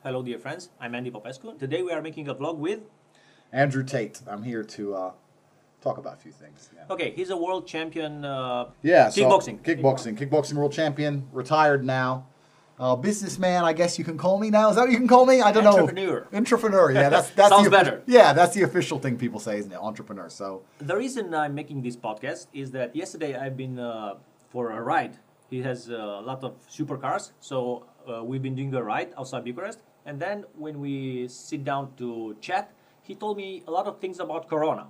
Hello, dear friends. I'm Andy Popescu. Today we are making a vlog with... Andrew Tate. I'm here to talk about a few things. Yeah. Okay, he's a world champion kickboxing. kickboxing. Kickboxing world champion, retired now. Businessman, I guess you can call me now. Is that what you can call me? I don't know. Entrepreneur, yeah. That's Sounds better. Yeah, that's the official thing people say, isn't it? Entrepreneur, so. The reason I'm making this podcast is that yesterday I've been for a ride. He has a lot of supercars, so we've been doing a ride outside Bucharest. And then when we sit down to chat, he told me a lot of things about Corona.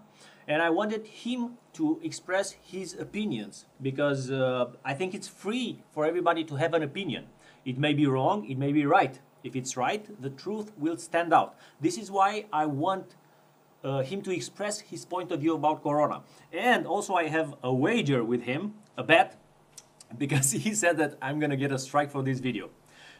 And I wanted him to express his opinions because I think it's free for everybody to have an opinion. It may be wrong, it may be right. If it's right, the truth will stand out. This is why I want him to express his point of view about Corona. And also I have a wager with him, a bet, because he said that I'm gonna get a strike for this video.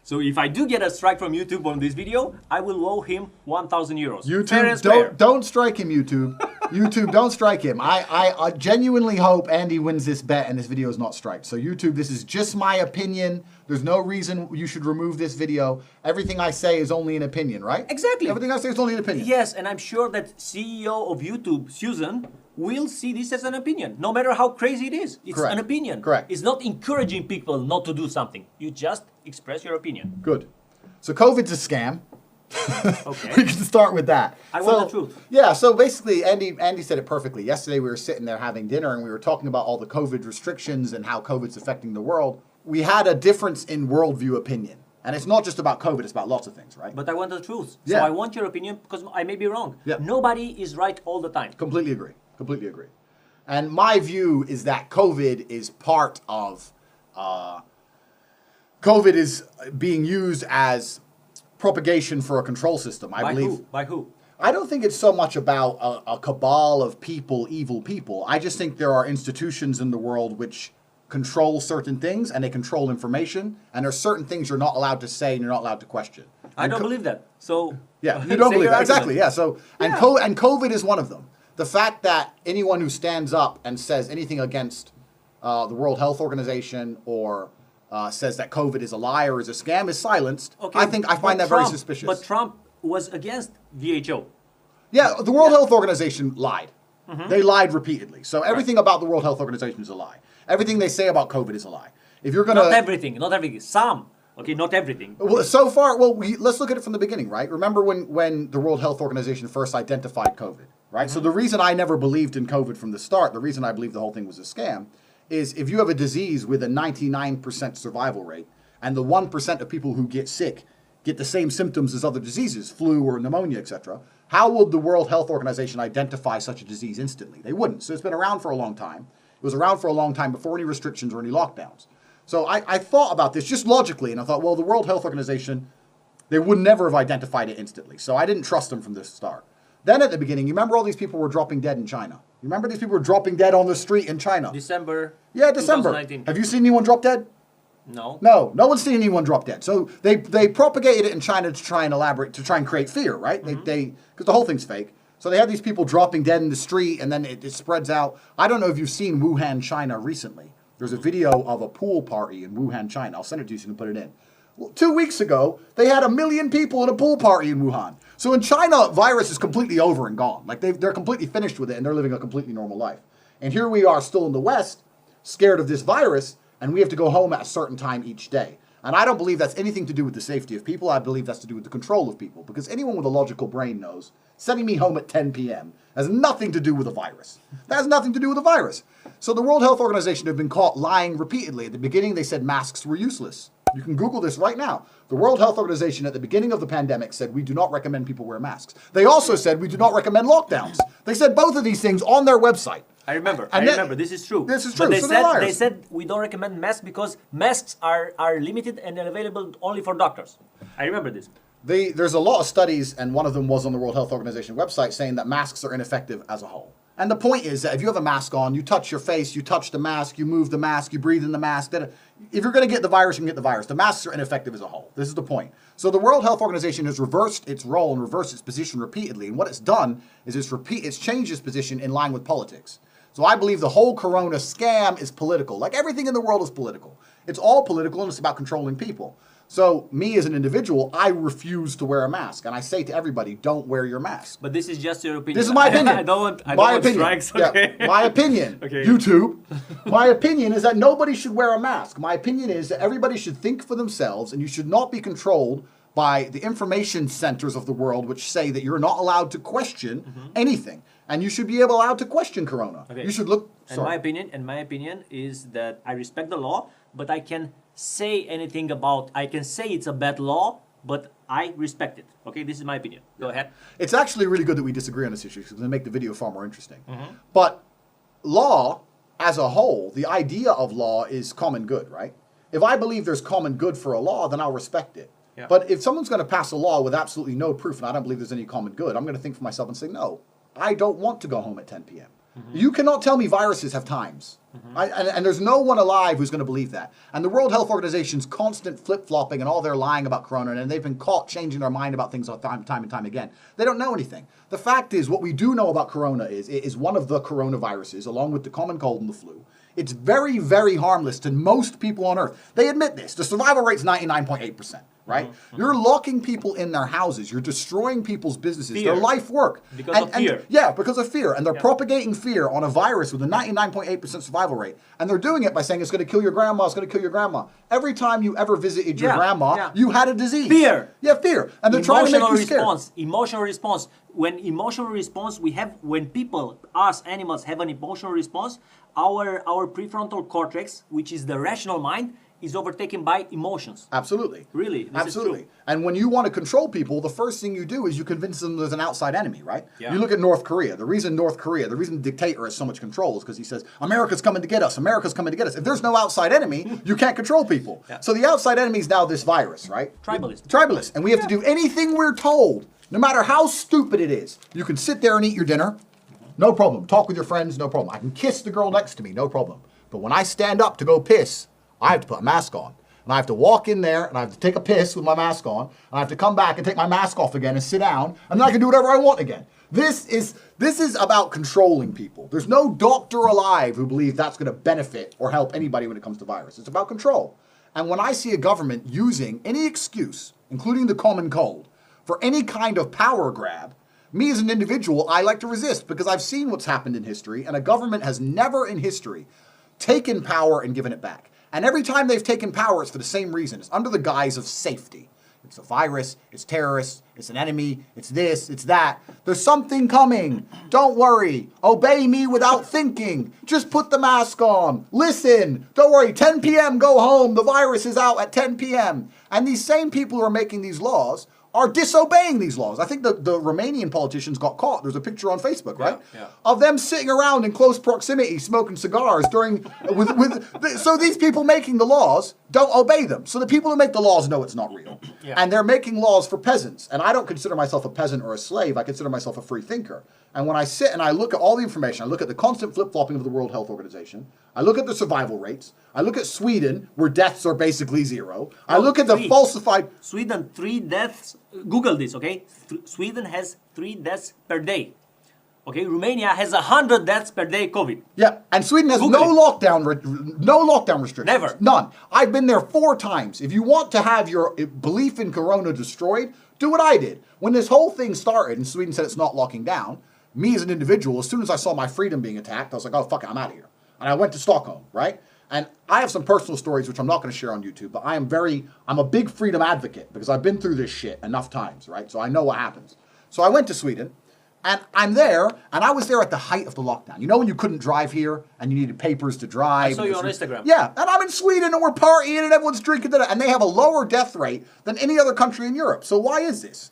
So if I do get a strike from YouTube on this video, I will owe him 1,000 euros. YouTube, don't strike him, YouTube. YouTube, don't strike him. I genuinely hope Andy wins this bet and this video is not striked. So YouTube, this is just my opinion. There's no reason you should remove this video. Everything I say is only an opinion, right? Exactly. Everything I say is only an opinion. Yes, and I'm sure that CEO of YouTube, Susan, will see this as an opinion, no matter how crazy it is. It's Correct. An opinion. Correct. It's not encouraging people not to do something. You just express your opinion. Good. So COVID's a scam. Okay. We can start with that. I want the truth. Yeah, so basically, Andy said it perfectly. Yesterday we were sitting there having dinner and we were talking about all the COVID restrictions and how COVID's affecting the world. We had a difference in worldview opinion. And it's not just about COVID, it's about lots of things, right? But I want the truth. Yeah. So I want your opinion because I may be wrong. Yeah. Nobody is right all the time. Completely agree. Completely agree. And my view is that COVID is part of... COVID is being used as propagation for a control system, I believe. Who? By who? I don't think it's so much about a cabal of people, evil people. I just think there are institutions in the world which control certain things and they control information, and there are certain things you're not allowed to say and you're not allowed to question. I don't believe that. So yeah, you don't believe that. Exactly. Yeah. So and Yeah. and COVID is one of them. The fact that anyone who stands up and says anything against the World Health Organization or says that COVID is a lie or is a scam is silenced. Okay, I find that very suspicious. But Trump was against WHO. Yeah, the World Health Organization lied. They lied repeatedly. So everything about the World Health Organization is a lie. Everything they say about COVID is a lie. If you're gonna Not everything. Some. Okay, not everything. Well, so far, let's look at it from the beginning, right? Remember when the World Health Organization first identified COVID, right? So the reason I never believed in COVID from the start, the reason I believed the whole thing was a scam, is if you have a disease with a 99% survival rate, and the 1% of people who get sick get the same symptoms as other diseases, flu or pneumonia, etc., how would the World Health Organization identify such a disease instantly? They wouldn't. So it's been around for a long time. It was around for a long time before any restrictions or any lockdowns. So I thought about this just logically, and I thought, well, the World Health Organization, they would never have identified it instantly. So I didn't trust them from the start. Then at the beginning, you remember all these people were dropping dead in China? You remember these people were dropping dead on the street in China? December. Yeah, December. 2019. Have you seen anyone drop dead? No. No one's seen anyone drop dead. So they propagated it in China to try and create fear, right? Because the whole thing's fake. So they have these people dropping dead in the street, and then it spreads out. I don't know if you've seen Wuhan, China recently. There's a video of a pool party in Wuhan, China. I'll send it to you so you can put it in. Well, 2 weeks ago, they had 1 million people at a pool party in Wuhan. So in China, virus is completely over and gone. Like they're completely finished with it, and they're living a completely normal life. And here we are still in the West, scared of this virus, and we have to go home at a certain time each day. And I don't believe that's anything to do with the safety of people. I believe that's to do with the control of people. Because anyone with a logical brain knows sending me home at 10 p.m. has nothing to do with a virus. That has nothing to do with a virus. So the World Health Organization have been caught lying repeatedly. At the beginning, they said masks were useless. You can Google this right now. The World Health Organization at the beginning of the pandemic said we do not recommend people wear masks. They also said we do not recommend lockdowns. They said both of these things on their website. I remember. This is true. This is true. But So they said we don't recommend masks because masks are limited and they're available only for doctors. I remember this. There's a lot of studies, and one of them was on the World Health Organization website, saying that masks are ineffective as a whole. And the point is that if you have a mask on, you touch your face, you touch the mask, you move the mask, you breathe in the mask. Then if you're going to get the virus, you can get the virus. The masks are ineffective as a whole. This is the point. So the World Health Organization has reversed its role and reversed its position repeatedly. And what it's done is it's changed its position in line with politics. So I believe the whole corona scam is political. Like everything in the world is political. It's all political, and it's about controlling people. So me as an individual, I refuse to wear a mask. And I say to everybody, don't wear your mask. But this is just your opinion. This is my opinion. I don't want strikes. Okay. Yeah, my opinion. Okay. YouTube. My opinion is that nobody should wear a mask. My opinion is that everybody should think for themselves, and you should not be controlled by the information centers of the world, which say that you're not allowed to question anything, and you should be allowed to question Corona. Okay. You should look. And my opinion is that I respect the law, but I can say anything about. I can say it's a bad law, but I respect it. Okay, this is my opinion. Go ahead. It's actually really good that we disagree on this issue because it's going to make the video far more interesting. But law, as a whole, the idea of law is common good, right? If I believe there's common good for a law, then I'll respect it. Yeah. But if someone's going to pass a law with absolutely no proof and I don't believe there's any common good, I'm going to think for myself and say, no, I don't want to go home at 10 p.m. You cannot tell me viruses have times. And there's no one alive who's going to believe that. And the World Health Organization's constant flip-flopping and all their lying about Corona, and they've been caught changing their mind about things time and time again. They don't know anything. The fact is, what we do know about Corona is one of the coronaviruses, along with the common cold and the flu. It's very, very harmless to most people on Earth. They admit this. The survival rate's 99.8%. Right? You're locking people in their houses. You're destroying people's businesses, their life work. Because of fear. Yeah, because of fear. And they're propagating fear on a virus with a 99.8% survival rate. And they're doing it by saying it's going to kill your grandma, it's going to kill your grandma. Every time you ever visited your grandma, you had a disease. Fear. Yeah, fear. And they're trying to make you scared. Emotional response. When emotional response, when people, us animals, have an emotional response, our prefrontal cortex, which is the rational mind, is overtaken by emotions. Absolutely. Really? Absolutely. And when you want to control people, the first thing you do is you convince them there's an outside enemy, right? Yeah. You look at North Korea. The reason the dictator has so much control is because he says, America's coming to get us. America's coming to get us. If there's no outside enemy, you can't control people. Yeah. So the outside enemy is now this virus, right? Tribalist. And we have to do anything we're told, no matter how stupid it is. You can sit there and eat your dinner. No problem. Talk with your friends. No problem. I can kiss the girl next to me. No problem. But when I stand up to go piss, I have to put a mask on. And I have to walk in there, and I have to take a piss with my mask on, and I have to come back and take my mask off again and sit down, and then I can do whatever I want again. This is about controlling people. There's no doctor alive who believes that's going to benefit or help anybody when it comes to virus. It's about control. And when I see a government using any excuse, including the common cold, for any kind of power grab, me as an individual, I like to resist because I've seen what's happened in history, and a government has never in history taken power and given it back. And every time they've taken power, it's for the same reason. It's under the guise of safety. It's a virus, it's terrorists, it's an enemy, it's this, it's that. There's something coming. Don't worry. Obey me without thinking. Just put the mask on. Listen. Don't worry. 10 p.m., go home. The virus is out at 10 p.m. And these same people who are making these laws are disobeying these laws. I think the Romanian politicians got caught. There's a picture on Facebook, right? Yeah. Of them sitting around in close proximity smoking cigars so these people making the laws don't obey them. So the people who make the laws know it's not real. Yeah. And they're making laws for peasants. And I don't consider myself a peasant or a slave. I consider myself a free thinker. And when I sit and I look at all the information, I look at the constant flip-flopping of the World Health Organization, I look at the survival rates, I look at Sweden, where deaths are basically zero, I look at the falsified... Sweden, 3 deaths, Google this, okay? Sweden has 3 deaths per day. Okay, Romania has 100 deaths per day COVID. Yeah, and Sweden has no lockdown restrictions. Never. None. I've been there 4 times. If you want to have your belief in Corona destroyed, do what I did. When this whole thing started and Sweden said it's not locking down, me as an individual, as soon as I saw my freedom being attacked, I was like, oh, fuck it, I'm out of here. And I went to Stockholm, right? And I have some personal stories, which I'm not going to share on YouTube, but I'm a big freedom advocate because I've been through this shit enough times, right? So I know what happens. So I went to Sweden, and I'm there, and I was there at the height of the lockdown. You know when you couldn't drive here, and you needed papers to drive? I saw you on Instagram. Yeah, and I'm in Sweden, and we're partying, and everyone's drinking, and they have a lower death rate than any other country in Europe. So why is this?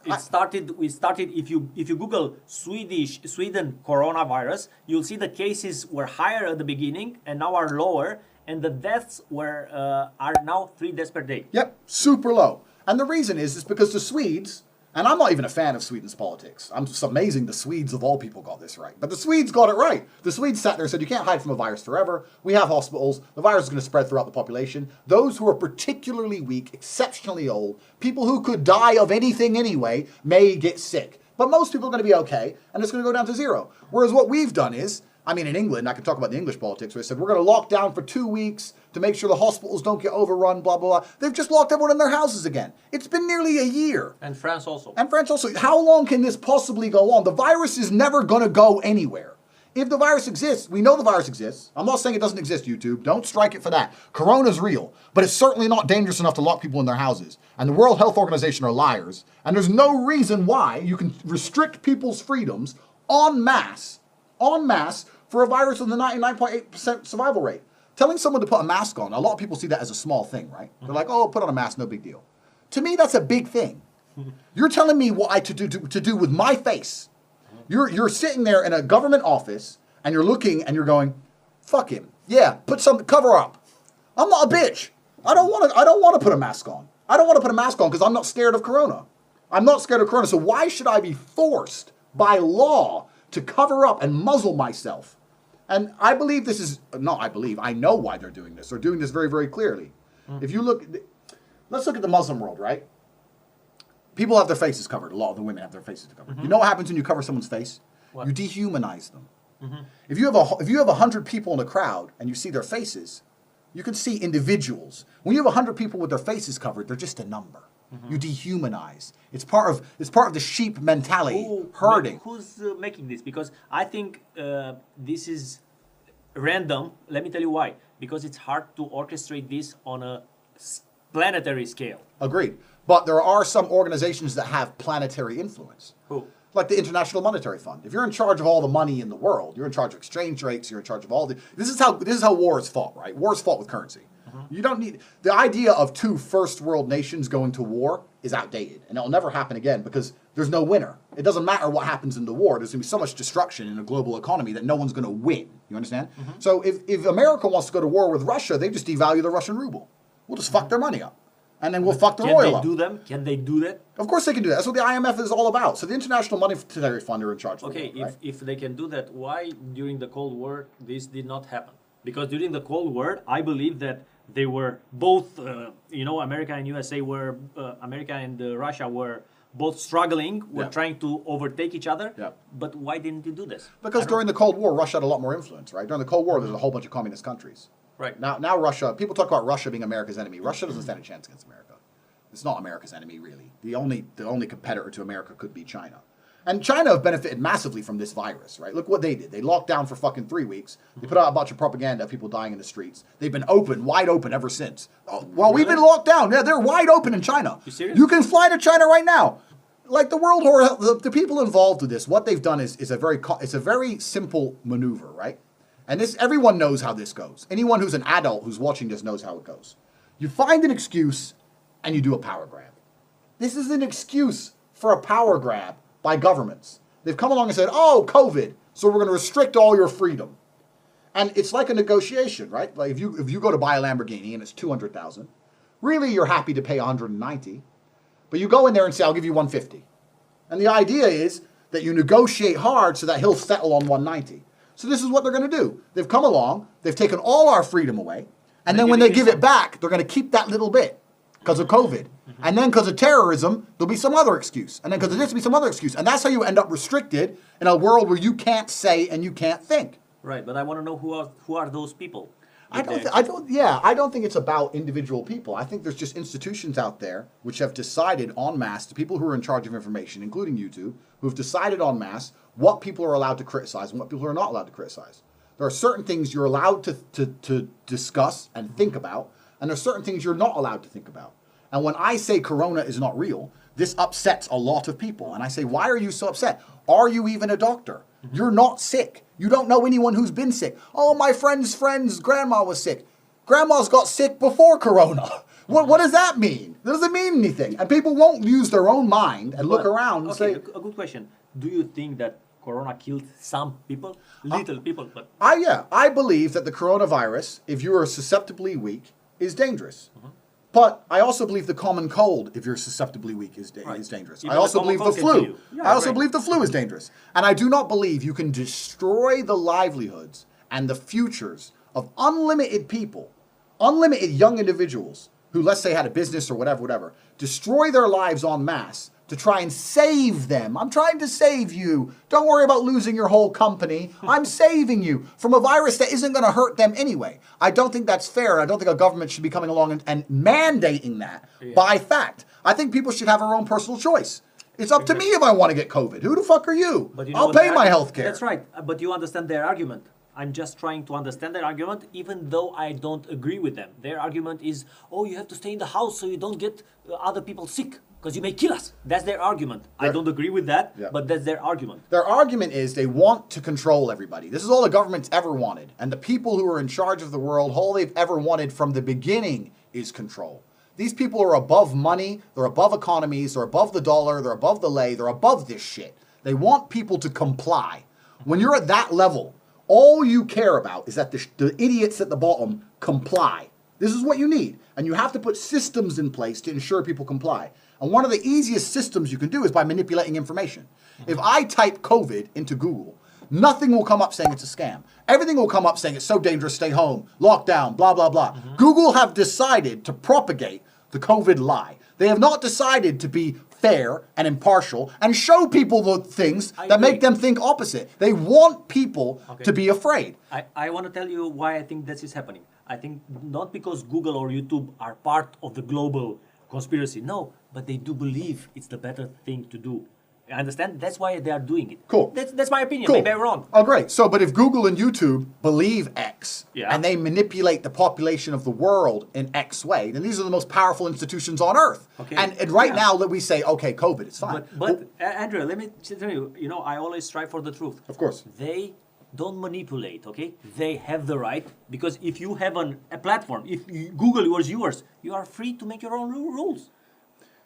We started. If you Google Sweden coronavirus, you'll see the cases were higher at the beginning and now are lower, and the deaths are now 3 deaths per day. Yep, super low. And the reason is because the Swedes, and I'm not even a fan of Sweden's politics. I'm just amazing the Swedes of all people got this right. But the Swedes got it right. The Swedes sat there and said, you can't hide from a virus forever. We have hospitals. The virus is going to spread throughout the population. Those who are particularly weak, exceptionally old, people who could die of anything anyway, may get sick. But most people are going to be okay, and it's going to go down to 0. Whereas what we've done is, I mean, in England, I can talk about the English politics, where they said, we're going to lock down for 2 weeks to make sure the hospitals don't get overrun, blah, blah, blah. They've just locked everyone in their houses again. It's been nearly a year. And France also. How long can this possibly go on? The virus is never going to go anywhere. If the virus exists, we know the virus exists. I'm not saying it doesn't exist, YouTube. Don't strike it for that. Corona's real, but it's certainly not dangerous enough to lock people in their houses. And the World Health Organization are liars. And there's no reason why you can restrict people's freedoms en masse, for a virus with a 99.8% survival rate. Telling someone to put a mask on, a lot of people see that as a small thing, right? They're like, oh, put on a mask, no big deal. To me, that's a big thing. You're telling me what to do with my face. You're sitting there in a government office and you're looking and you're going, fuck him. Yeah, cover up. I'm not a bitch. I don't want to put a mask on. I don't want to put a mask on because I'm not scared of corona. I'm not scared of corona. So why should I be forced by law to cover up and muzzle myself? And I believe this is, I know why they're doing this. They're doing this very, very clearly. If you let's look at the Muslim world, right? People have their faces covered. A lot of the women have their faces covered. You know what happens when you cover someone's face? What? You dehumanize them. If you have 100 people in a crowd and you see their faces, you can see individuals. When you have 100 people with their faces covered, they're just a number. You dehumanize. It's part of the sheep mentality, herding. Who's making this? Because I think this is random. Let me tell you why. Because it's hard to orchestrate this on a planetary scale. Agreed. But there are some organizations that have planetary influence. Who? Like the International Monetary Fund. If you're in charge of all the money in the world, you're in charge of exchange rates, you're in charge of all the... This is how war is fought, right? War is fought with currency. You don't need... The idea of 2 first world nations going to war is outdated. And it'll never happen again because there's no winner. It doesn't matter what happens in the war. There's going to be so much destruction in a global economy that no one's going to win. You understand? So if America wants to go to war with Russia, they just devalue the Russian ruble. We'll just fuck their money up. And then we'll fuck the oil up. Can they do that? Of course they can do that. That's what the IMF is all about. So the International Monetary Fund are in charge of Okay, the world, if they can do that, why during the Cold War this did not happen? Because during the Cold War, I believe that they were both, America and USA were, America and Russia were both struggling, trying to overtake each other. Yeah. But why didn't you do this? Because during the Cold War, Russia had a lot more influence, right? During the Cold War, there's a whole bunch of communist countries. Right. Now Russia, people talk about Russia being America's enemy. Russia doesn't stand a chance against America. It's not America's enemy, really. The only competitor to America could be China. And China have benefited massively from this virus, right? Look what they did. They locked down for fucking 3 weeks. They put out a bunch of propaganda of people dying in the streets. They've been wide open ever since. Well, we've been locked down. Yeah, they're wide open in China. You serious? You can fly to China right now. Like the World Health, the people involved with this, what they've done is a very simple maneuver, right? And everyone knows how this goes. Anyone who's an adult who's watching this knows how it goes. You find an excuse and you do a power grab. This is an excuse for a power grab by governments. They've come along and said, oh, COVID, so we're going to restrict all your freedom. And it's like a negotiation, right? Like if you go to buy a Lamborghini and it's $200,000, really you're happy to pay $190,000, but you go in there and say, I'll give you $150,000. And the idea is that you negotiate hard so that he'll settle on $190,000. So this is what they're going to do. They've come along, they've taken all our freedom away, and then when they give it back, they're going to keep that little bit because of COVID. And then because of terrorism, there'll be some other excuse. And then because of this, there'll be some other excuse. And that's how you end up restricted in a world where you can't say and you can't think. Right, but I want to know who are those people? I don't think it's about individual people. I think there's just institutions out there which have decided en masse, the people who are in charge of information, including YouTube, who have decided en masse what people are allowed to criticize and what people are not allowed to criticize. There are certain things you're allowed to discuss and think about, and there are certain things you're not allowed to think about. And when I say Corona is not real, this upsets a lot of people. And I say, why are you so upset? Are you even a doctor? You're not sick. You don't know anyone who's been sick. Oh, my friend's grandma was sick. Grandma's got sick before Corona. What does that mean? It doesn't mean anything. And people won't use their own mind and look around and say... a good question. Do you think that Corona killed some people? Little people, but... I believe that the coronavirus, if you are susceptibly weak, is dangerous. But I also believe the common cold, if you're susceptibly weak, is dangerous. Even I also believe the flu. Yeah, I also believe the flu is dangerous. And I do not believe you can destroy the livelihoods and the futures of unlimited people, unlimited young individuals who, let's say, had a business or whatever, destroy their lives en masse to try and save them. I'm trying to save you. Don't worry about losing your whole company. I'm saving you from a virus that isn't going to hurt them anyway. I don't think that's fair. I don't think a government should be coming along and mandating that by fact. I think people should have their own personal choice. It's up to me if I want to get COVID. Who the fuck are you? But you know I'll pay my health care. That's right. But you understand their argument. I'm just trying to understand their argument, even though I don't agree with them. Their argument is, oh, you have to stay in the house so you don't get other people sick, because you may kill us. That's their argument. I don't agree with that, but that's their argument. Their argument is they want to control everybody. This is all the government's ever wanted. And the people who are in charge of the world, all they've ever wanted from the beginning is control. These people are above money, they're above economies, they're above the dollar, they're above the lei, they're above this shit. They want people to comply. When you're at that level, all you care about is that the idiots at the bottom comply. This is what you need. And you have to put systems in place to ensure people comply. And one of the easiest systems you can do is by manipulating information. If I type COVID into Google, nothing will come up saying it's a scam. Everything will come up saying it's so dangerous, stay home, lockdown, blah, blah, blah. Google have decided to propagate the COVID lie. They have not decided to be fair and impartial and show people the things that make them think opposite. They want people to be afraid. I want to tell you why I think this is happening. I think not because Google or YouTube are part of the global conspiracy. No, but they do believe it's the better thing to do. I understand? That's why they are doing it. Cool. That's my opinion. Cool. Maybe I'm wrong. Oh, great. So, but if Google and YouTube believe X, and they manipulate the population of the world in X way, then these are the most powerful institutions on Earth. Okay. And right now, that we say, okay, COVID, it's fine. But Andrew, let me tell you, I always strive for the truth. Of course. They don't manipulate, okay? They have the right, because if you have a platform, if Google was yours, you are free to make your own rules.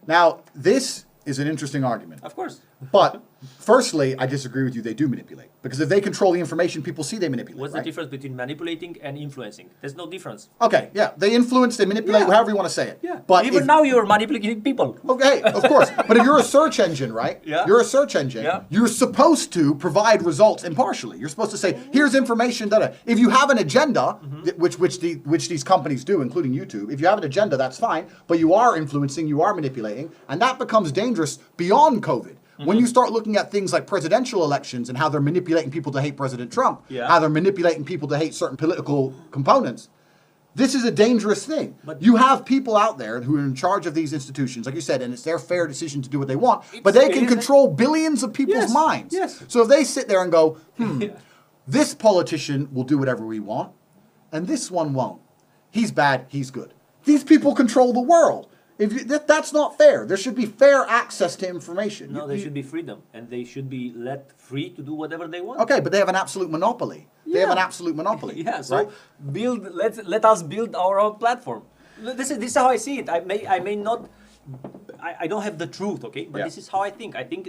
Now, this is an interesting argument. Of course. But firstly, I disagree with you. They do manipulate. Because if they control the information people see, they manipulate. What's the difference between manipulating and influencing? There's no difference. Okay, yeah. They influence, they manipulate, however you want to say it. Yeah. But even now you're manipulating people. Okay, of course. But if you're a search engine, right? Yeah. You're a search engine. Yeah. You're supposed to provide results impartially. You're supposed to say, here's information that if you have an agenda, which these companies do, including YouTube, if you have an agenda, that's fine. But you are influencing, you are manipulating, and that becomes dangerous beyond COVID. When you start looking at things like presidential elections and how they're manipulating people to hate President Trump, how they're manipulating people to hate certain political components, this is a dangerous thing. But you have people out there who are in charge of these institutions, like you said, and it's their fair decision to do what they want, but they can control billions of people's minds. Yes. So if they sit there and go, this politician will do whatever we want, and this one won't. He's bad, he's good. These people control the world. That's not fair. There should be fair access to information. No, there should be freedom, and they should be let free to do whatever they want. Okay, but they have an absolute monopoly. They have an absolute monopoly. Yeah, so let us build our own platform. This is how I see it. I may not, I don't have the truth, okay? But this is how I think. I think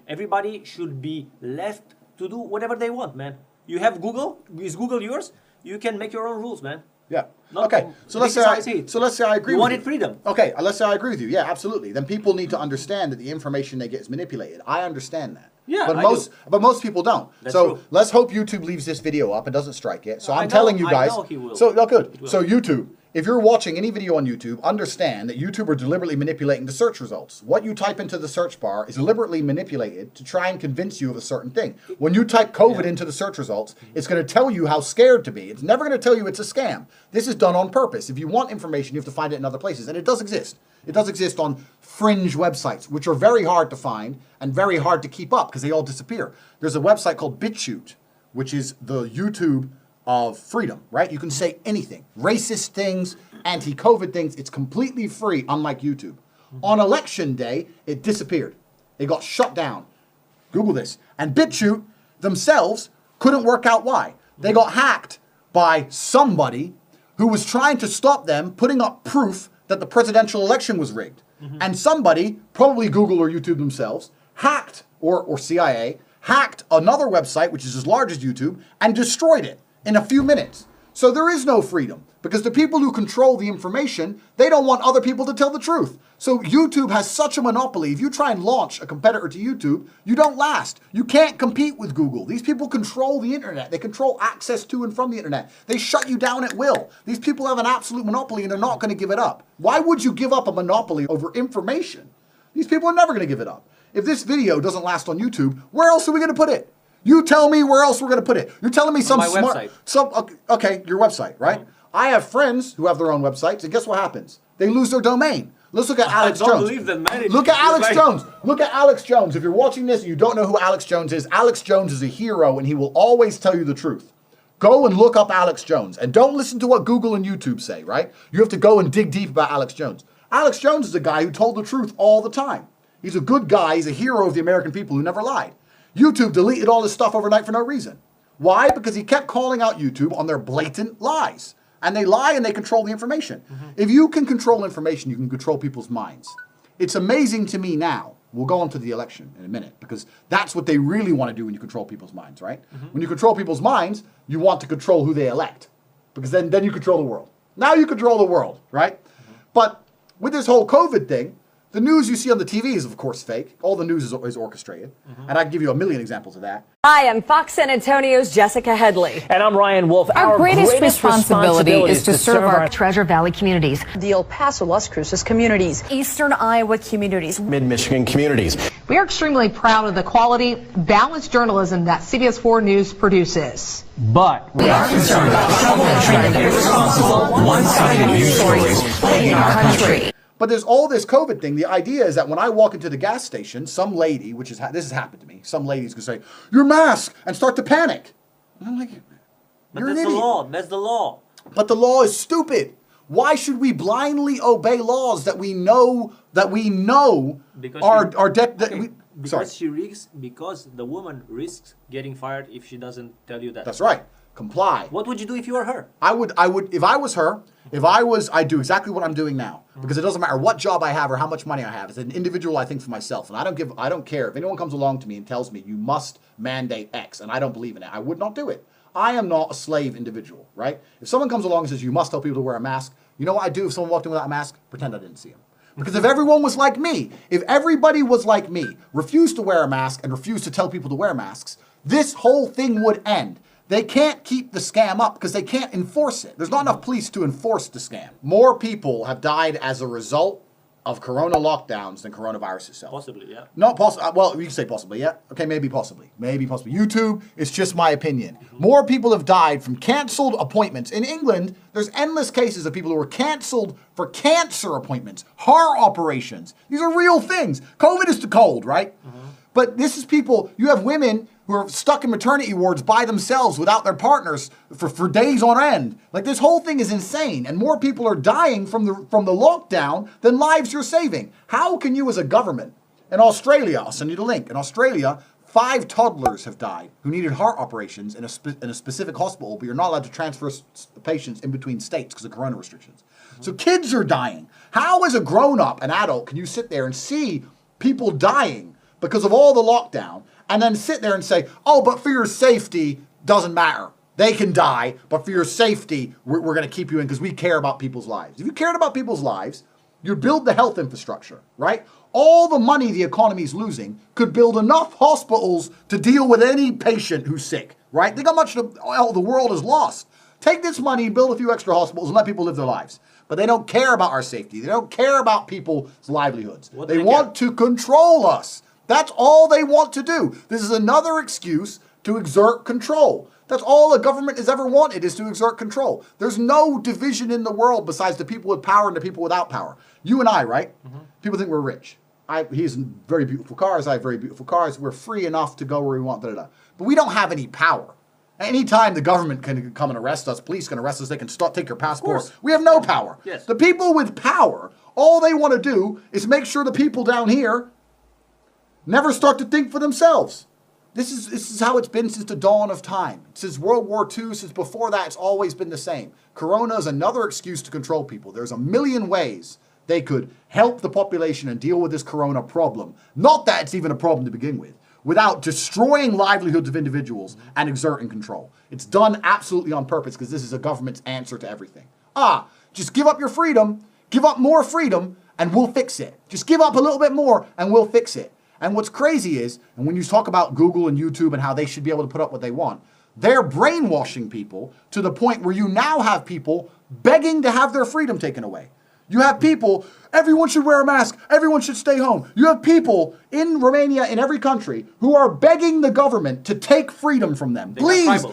everybody should be left to do whatever they want, man. You have Google. Is Google yours? You can make your own rules, man. Yeah. Okay. So let's say I agree. You with wanted freedom. Okay. Let's say I agree with you. Yeah, absolutely. Then people need to understand that the information they get is manipulated. I understand that. Yeah. But most people don't. That's so true. Let's hope YouTube leaves this video up and doesn't strike it. So I'm know, telling you guys. I know he will. So good. So YouTube. If you're watching any video on YouTube, understand that YouTube are deliberately manipulating the search results. What you type into the search bar is deliberately manipulated to try and convince you of a certain thing. When you type COVID into the search results, it's going to tell you how scared to be. It's never going to tell you it's a scam. This is done on purpose. If you want information, you have to find it in other places. And it does exist. It does exist on fringe websites, which are very hard to find and very hard to keep up because they all disappear. There's a website called BitChute, which is the YouTube of freedom, right? You can say anything, racist things, anti-COVID things. It's completely free, unlike YouTube. On election day, it disappeared. It got shut down. Google this. And BitChute themselves couldn't work out why. They got hacked by somebody who was trying to stop them putting up proof that the presidential election was rigged. And somebody, probably Google or YouTube themselves, hacked, or CIA, hacked another website, which is as large as YouTube, and destroyed it in a few minutes. So there is no freedom because the people who control the information, they don't want other people to tell the truth. So YouTube has such a monopoly. If you try and launch a competitor to YouTube, you don't last. You can't compete with Google. These people control the internet. They control access to and from the internet. They shut you down at will. These people have an absolute monopoly and they're not going to give it up. Why would you give up a monopoly over information? These people are never going to give it up. If this video doesn't last on YouTube, where else are we going to put it? You tell me where else we're going to put it. You're telling me some smart... website. Okay, your website, right? I have friends who have their own websites, and guess what happens? They lose their domain. Let's look at Alex Jones. I don't believe them, man. Look at Alex Jones. Look at Alex Jones. If you're watching this and you don't know who Alex Jones is a hero, and he will always tell you the truth. Go and look up Alex Jones. And don't listen to what Google and YouTube say, right? You have to go and dig deep about Alex Jones. Alex Jones is a guy who told the truth all the time. He's a good guy. He's a hero of the American people who never lied. YouTube deleted all this stuff overnight for no reason. Why? Because he kept calling out YouTube on their blatant lies. And they lie and they control the information. If you can control information, you can control people's minds. It's amazing to me now. We'll go on to the election in a minute, because that's what they really want to do when you control people's minds, right? When you control people's minds, you want to control who they elect, because then you control the world. Now you control the world, right? But with this whole COVID thing, the news you see on the TV is, of course, fake. All the news is orchestrated. And I can give you a million examples of that. Hi, I'm Fox San Antonio's Jessica Headley. And I'm Ryan Wolf. Our greatest responsibility is to serve our Treasure Valley communities, the El Paso, Las Cruces communities, Eastern Iowa communities, Mid-Michigan communities. We are extremely proud of the quality, balanced journalism that CBS 4 News produces. But we are concerned about troubling irresponsible, one-sided news stories plaguing our country. But there's all this COVID thing. The idea is that when I walk into the gas station, some lady, this has happened to me, some lady's going to say, your mask, and start to panic. And I'm like, but that's the law. That's the law. But the law is stupid. Why should we blindly obey laws that we know are because the woman risks getting fired if she doesn't tell you that. That's right. Comply. What would you do if you were her? I would, if I was her, I'd do exactly what I'm doing now. Because it doesn't matter what job I have or how much money I have. As an individual, I think for myself. And I don't care if anyone comes along to me and tells me you must mandate X, and I don't believe in it. I would not do it. I am not a slave individual, right? If someone comes along and says you must tell people to wear a mask, you know what I'd do if someone walked in without a mask? Pretend I didn't see him. Because if everyone was like me, if everybody was like me, refused to wear a mask and refused to tell people to wear masks, this whole thing would end. They can't keep the scam up because they can't enforce it. There's not enough police to enforce the scam. More people have died as a result of corona lockdowns than coronavirus itself. Possibly, yeah. Not possible. Well, you can say possibly, yeah. Okay, maybe possibly. Maybe possibly. YouTube, it's just my opinion. More people have died from canceled appointments. In England, there's endless cases of people who were canceled for cancer appointments, heart operations. These are real things. COVID is the cold, right? But this is people, you have women who are stuck in maternity wards by themselves without their partners for days on end. Like, this whole thing is insane, and more people are dying from the lockdown than lives you're saving. How can you as a government, in Australia, I'll send you the link, in Australia, 5 toddlers have died who needed heart operations in a specific hospital, but you're not allowed to transfer patients in between states because of corona restrictions. So kids are dying. How as a grown-up, an adult, can you sit there and see people dying because of all the lockdown, and then sit there and say, oh, but for your safety, doesn't matter. They can die, but for your safety, we're going to keep you in because we care about people's lives. If you cared about people's lives, you'd build the health infrastructure, right? All the money the economy is losing could build enough hospitals to deal with any patient who's sick, right? Think how much the world has lost. Take this money, build a few extra hospitals, and let people live their lives. But they don't care about our safety. They don't care about people's livelihoods. They want to control us. That's all they want to do. This is another excuse to exert control. That's all a government has ever wanted, is to exert control. There's no division in the world besides the people with power and the people without power. You and I, right? People think we're rich. He has very beautiful cars. I have very beautiful cars. We're free enough to go where we want. But we don't have any power. Anytime the government can come and arrest us, police can arrest us, they can take your passport. We have no power. Yes. The people with power, all they want to do is make sure the people down here never start to think for themselves. This is how it's been since the dawn of time. Since World War II, since before that, it's always been the same. Corona is another excuse to control people. There's a million ways they could help the population and deal with this corona problem. Not that it's even a problem to begin with, without destroying livelihoods of individuals and exerting control. It's done absolutely on purpose because this is a government's answer to everything. Just give up your freedom, give up more freedom, and we'll fix it. Just give up a little bit more and we'll fix it. And what's crazy is, and when you talk about Google and YouTube and how they should be able to put up what they want, they're brainwashing people to the point where you now have people begging to have their freedom taken away. You have people, Everyone should wear a mask. Everyone should stay home. You have people in Romania, in every country, who are begging the government to take freedom from them. Please,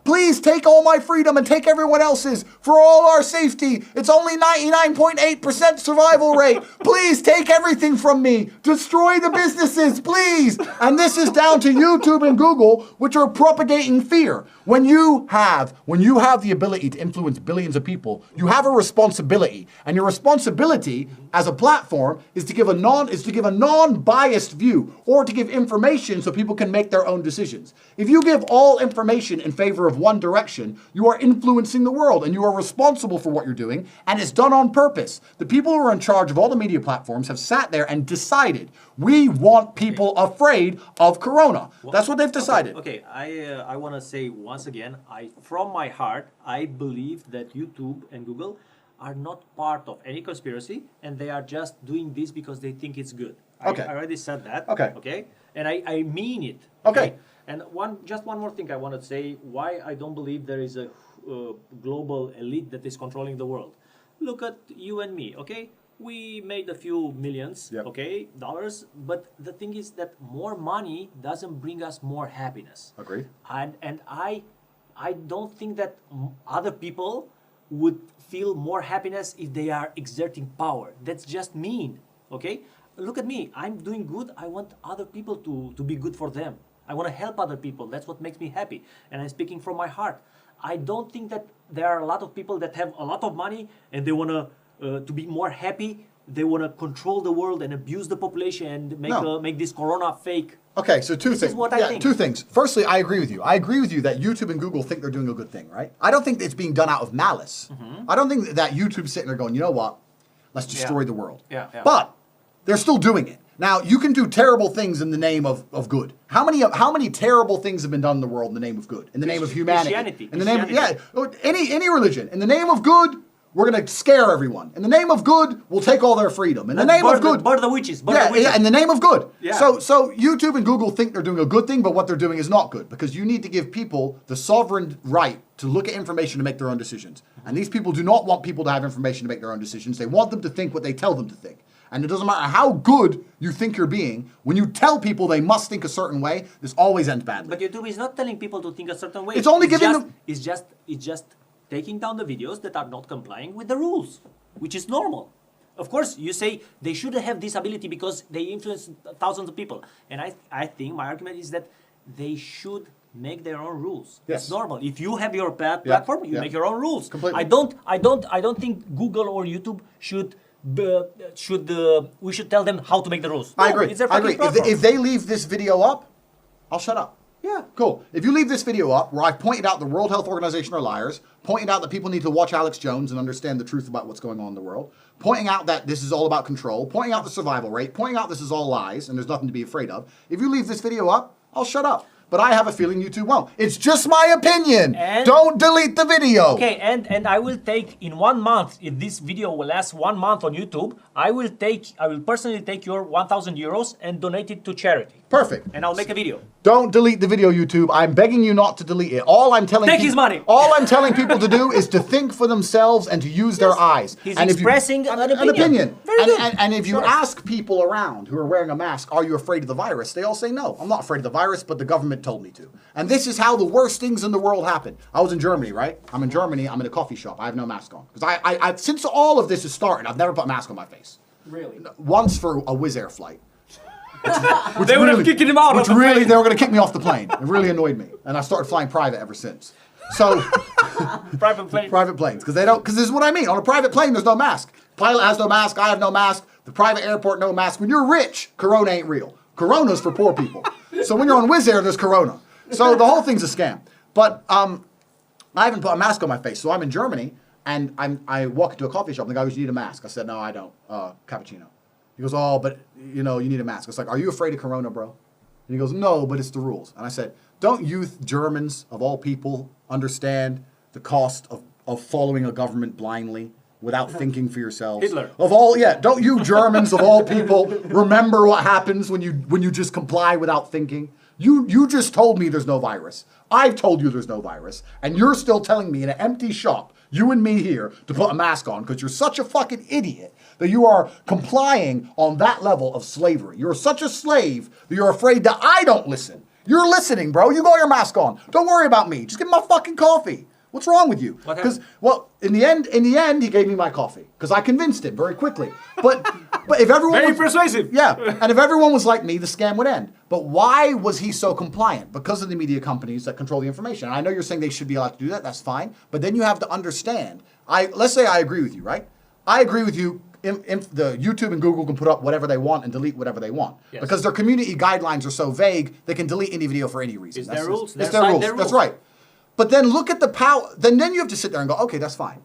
please take all my freedom and take everyone else's for all our safety. It's only 99.8% survival rate. Please take everything from me. Destroy the businesses, please. And this is down to YouTube and Google, which are propagating fear. When you have the ability to influence billions of people, you have a responsibility. And your responsibility as a platform is to give a non-biased view, or to give information so people can make their own decisions. If you give all information in favor of one direction, you are influencing the world, and you are responsible for what you're doing, and it's done on purpose. The people who are in charge of all the media platforms have sat there and decided, we want people afraid of Corona. That's what they've decided. Okay. I want to say once again, from my heart, I believe that YouTube and Google are not part of any conspiracy, and they are just doing this because they think it's good. Okay. I already said that. Okay. Okay. And I mean it. Okay. And one more thing I want to say why I don't believe there is a global elite that is controlling the world. Look at you and me. Okay. We made a few millions, okay, dollars, but the thing is that more money doesn't bring us more happiness. Agreed. And I don't think that other people would feel more happiness if they are exerting power. That's just mean, okay? Look at me. I'm doing good. I want other people to be good for them. I want to help other people. That's what makes me happy. And I'm speaking from my heart. I don't think that there are a lot of people that have a lot of money and they want to be more happy. They want to control the world and abuse the population and make this corona fake. Okay, so two things. This is what I think. Two things. Firstly, I agree with you. I agree with you that YouTube and Google think they're doing a good thing, right? I don't think it's being done out of malice. I don't think that YouTube's sitting there going, you know what? Let's destroy the world. Yeah. But they're still doing it. Now, you can do terrible things in the name of good. How many terrible things have been done in the world in the name of good? In the name of humanity. In the name of, any religion. In the name of good, we're going to scare everyone. In the name of good, we'll take all their freedom. In the name of good, burn the witches. In the name of good. Yeah. So YouTube and Google think they're doing a good thing, but what they're doing is not good, because you need to give people the sovereign right to look at information to make their own decisions. And these people do not want people to have information to make their own decisions. They want them to think what they tell them to think. And it doesn't matter how good you think you're being, when you tell people they must think a certain way, this always ends badly. But YouTube is not telling people to think a certain way. It's only giving them... It's just taking down the videos that are not complying with the rules, which is normal. Of course, you say they shouldn't have this ability because they influence thousands of people. And I think my argument is that they should make their own rules. Yes. It's normal. If you have your platform, you make your own rules. Completely. I don't think Google or YouTube we should tell them how to make the rules. I agree. It's their I agree. If they leave this video up, I'll shut up. Yeah. Cool. If you leave this video up where I've pointed out the World Health Organization are liars, pointing out that people need to watch Alex Jones and understand the truth about what's going on in the world, pointing out that this is all about control, pointing out the survival rate, pointing out this is all lies and there's nothing to be afraid of, if you leave this video up, I'll shut up. But I have a feeling you two won't. It's just my opinion. And don't delete the video. Okay, and I will take in 1 month, if this video will last 1 month on YouTube, I will personally take your 1,000 euros and donate it to charity. Perfect. And I'll make a video. Don't delete the video, YouTube. I'm begging you not to delete it. All I'm telling Take his money. All I'm telling people to do is to think for themselves and to use their eyes. He's and expressing an opinion. Very good. And if you ask people around who are wearing a mask, are you afraid of the virus? They all say no. I'm not afraid of the virus, but the government told me to. And this is how the worst things in the world happen. I was in Germany, right? I'm in Germany. I'm in a coffee shop. I have no mask on. Because I since all of this has started, I've never put a mask on my face. Really? Once for a Wizz Air flight. They would have kicked him out. Which really, they were going to kick me off the plane. It really annoyed me, and I started flying private ever since. So, private planes, because this is what I mean. On a private plane, there's no mask. Pilot has no mask. I have no mask. The private airport, no mask. When you're rich, Corona ain't real. Corona's for poor people. So when you're on Wizz Air, there's Corona. So the whole thing's a scam. But I haven't put a mask on my face. So I'm in Germany, and I walk into a coffee shop, and the guy goes, "You need a mask." I said, "No, I don't. Cappuccino." He goes, "Oh, but you need a mask." I was like, "Are you afraid of Corona, bro?" And he goes, "No, but it's the rules." And I said, "Don't you Germans, of all people, understand the cost of following a government blindly without thinking for yourselves?" Hitler. Don't you Germans, of all people, remember what happens when you just comply without thinking? You just told me there's no virus. I've told you there's no virus. And you're still telling me in an empty shop, you and me here, to put a mask on because you're such a fucking idiot that you are complying on that level of slavery. You're such a slave that you're afraid that I don't listen. You're listening, bro. You got your mask on. Don't worry about me. Just give me my fucking coffee. What's wrong with you? Because, well, in the end, he gave me my coffee because I convinced him very quickly. But if everyone very persuasive. Yeah, and if everyone was like me, the scam would end. But why was he so compliant? Because of the media companies that control the information. And I know you're saying they should be allowed to do that. That's fine. But then you have to understand. Let's say I agree with you, right? I agree with you. The YouTube and Google can put up whatever they want and delete whatever they want. Yes. Because their community guidelines are so vague, they can delete any video for any reason. It's their rules. It's their rules. That's right. But then look at the power. Then you have to sit there and go, okay, that's fine.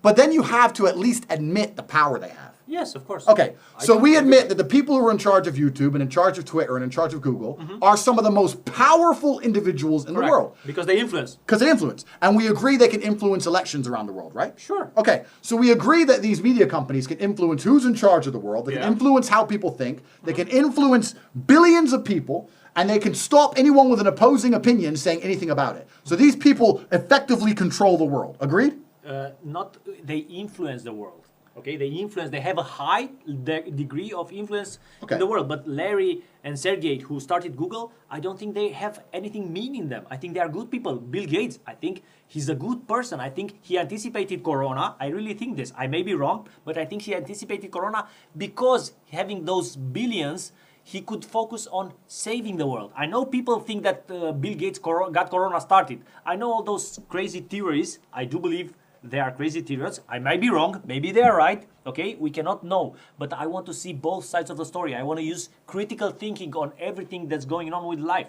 But then you have to at least admit the power they have. Yes, of course. Okay, so we admit that the people who are in charge of YouTube and in charge of Twitter and in charge of Google are some of the most powerful individuals in the world. Because they influence. Because they influence. And we agree they can influence elections around the world, right? Sure. Okay, so we agree that these media companies can influence who's in charge of the world. They can influence how people think. They can influence billions of people. And they can stop anyone with an opposing opinion saying anything about it. So these people effectively control the world. Agreed? They influence the world. Okay, they have a high degree of influence in the world. But Larry and Sergey, who started Google, I don't think they have anything mean in them. I think they are good people. Bill Gates, I think he's a good person. I think he anticipated Corona. I really think this. I may be wrong, but I think he anticipated Corona because having those billions, he could focus on saving the world. I know people think that Bill Gates got Corona started. I know all those crazy theories. I do believe they are crazy theories. I might be wrong. Maybe they are right. Okay, we cannot know. But I want to see both sides of the story. I want to use critical thinking on everything that's going on with life.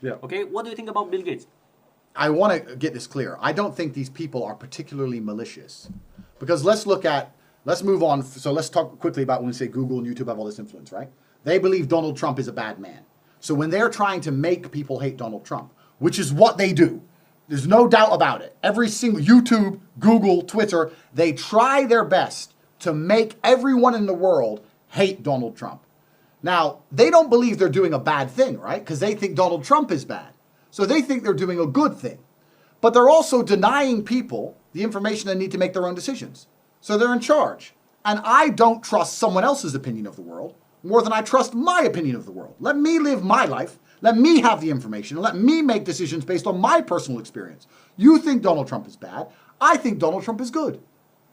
Yeah. Okay, what do you think about Bill Gates? I want to get this clear. I don't think these people are particularly malicious. Because let's move on. So let's talk quickly about when we say Google and YouTube have all this influence, right? They believe Donald Trump is a bad man. So when they're trying to make people hate Donald Trump, which is what they do, there's no doubt about it. Every single YouTube, Google, Twitter, they try their best to make everyone in the world hate Donald Trump. Now, they don't believe they're doing a bad thing, right? Because they think Donald Trump is bad. So they think they're doing a good thing. But they're also denying people the information they need to make their own decisions. So they're in charge. And I don't trust someone else's opinion of the world more than I trust my opinion of the world. Let me live my life. Let me have the information. And let me make decisions based on my personal experience. You think Donald Trump is bad. I think Donald Trump is good.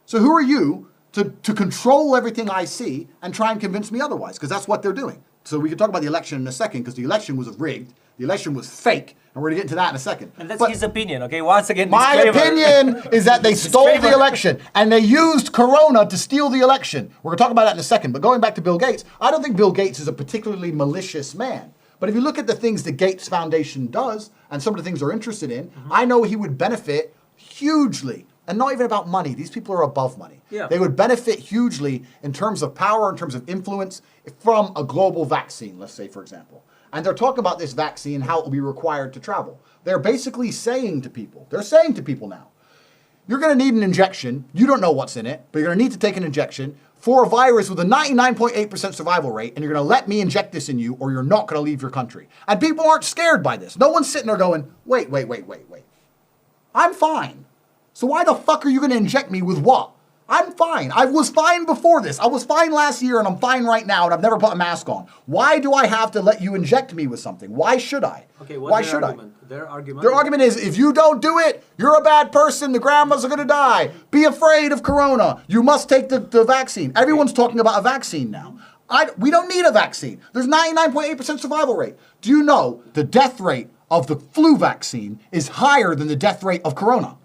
So who are you to control everything I see and try and convince me otherwise? Because that's what they're doing. So we can talk about the election in a second because the election was rigged. The election was fake. And we're going to get into that in a second. And that's his opinion, okay? Once again, my opinion is that they stole the election and they used Corona to steal the election. We're going to talk about that in a second. But going back to Bill Gates, I don't think Bill Gates is a particularly malicious man. But if you look at the things the Gates Foundation does and some of the things they're interested in, I know he would benefit hugely. And not even about money. These people are above money. Yeah. They would benefit hugely in terms of power, in terms of influence from a global vaccine, let's say, for example. And they're talking about this vaccine, how it will be required to travel. They're basically saying to people, now, you're going to need an injection. You don't know what's in it, but you're going to need to take an injection for a virus with a 99.8% survival rate, and you're going to let me inject this in you, or you're not going to leave your country. And people aren't scared by this. No one's sitting there going, wait. I'm fine. So why the fuck are you going to inject me with what? I'm fine. I was fine before this. I was fine last year and I'm fine right now and I've never put a mask on. Why do I have to let you inject me with something? Why should I? Okay, why should argument? I? Their argument is if you don't do it, you're a bad person. The grandmas are going to die. Be afraid of Corona. You must take the vaccine. Everyone's talking about a vaccine now. We don't need a vaccine. There's 99.8% survival rate. Do you know the death rate of the flu vaccine is higher than the death rate of Corona?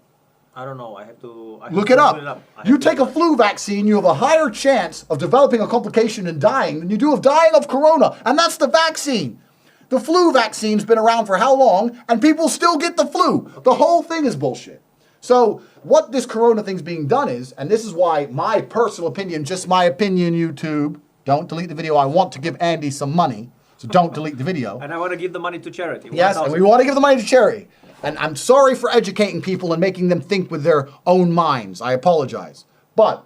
I don't know. I have to look it up. You take a flu vaccine, you have a higher chance of developing a complication and dying than you do of dying of Corona. And that's the vaccine. The flu vaccine's been around for how long? And people still get the flu. Okay. The whole thing is bullshit. So what this Corona thing's being done is, and this is why my personal opinion, just my opinion, YouTube, don't delete the video. I want to give Andy some money. So don't delete the video. And I want to give the money to charity. Yes, and we want to give the money to charity. And I'm sorry for educating people and making them think with their own minds. I apologize. But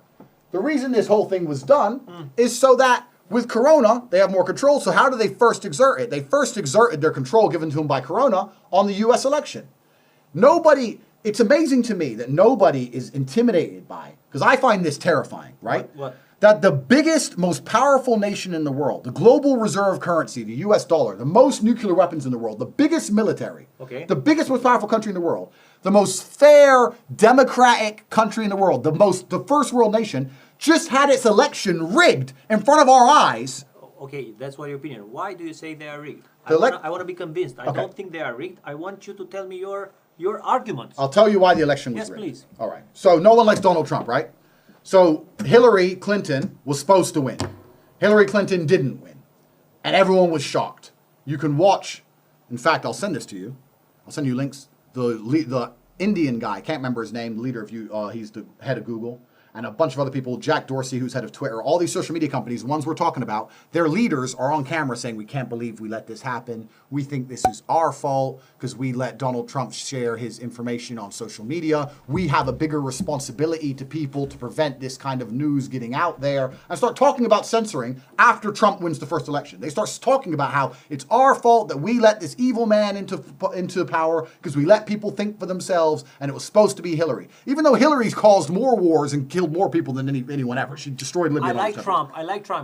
the reason this whole thing was done is so that With Corona, they have more control. So how do they first exert it? They first exerted their control given to them by Corona on the U.S. election. It's amazing to me that nobody is intimidated by, because I find this terrifying, right? What? That the biggest, most powerful nation in the world, the global reserve currency, the US dollar, the most nuclear weapons in the world, the biggest military, the biggest, most powerful country in the world, the most fair, democratic country in the world, the first world nation, just had its election rigged in front of our eyes. Okay, that's what your opinion. Why do you say they are rigged? I want to be convinced. I don't think they are rigged. I want you to tell me your arguments. I'll tell you why the election was rigged. Yes, please. All right. So no one likes Donald Trump, right? So Hillary Clinton was supposed to win. Hillary Clinton didn't win. And everyone was shocked. You can watch, in fact, I'll send this to you. I'll send you links. The Indian guy, can't remember his name, leader of he's the head of Google, and a bunch of other people, Jack Dorsey, who's head of Twitter, all these social media companies, the ones we're talking about, their leaders are on camera saying, we can't believe we let this happen. We think this is our fault because we let Donald Trump share his information on social media. We have a bigger responsibility to people to prevent this kind of news getting out there. And start talking about censoring after Trump wins the first election. They start talking about how it's our fault that we let this evil man into power because we let people think for themselves and it was supposed to be Hillary. Even though Hillary's caused more wars and killed more people than anyone ever. She destroyed Libya. I like Trump,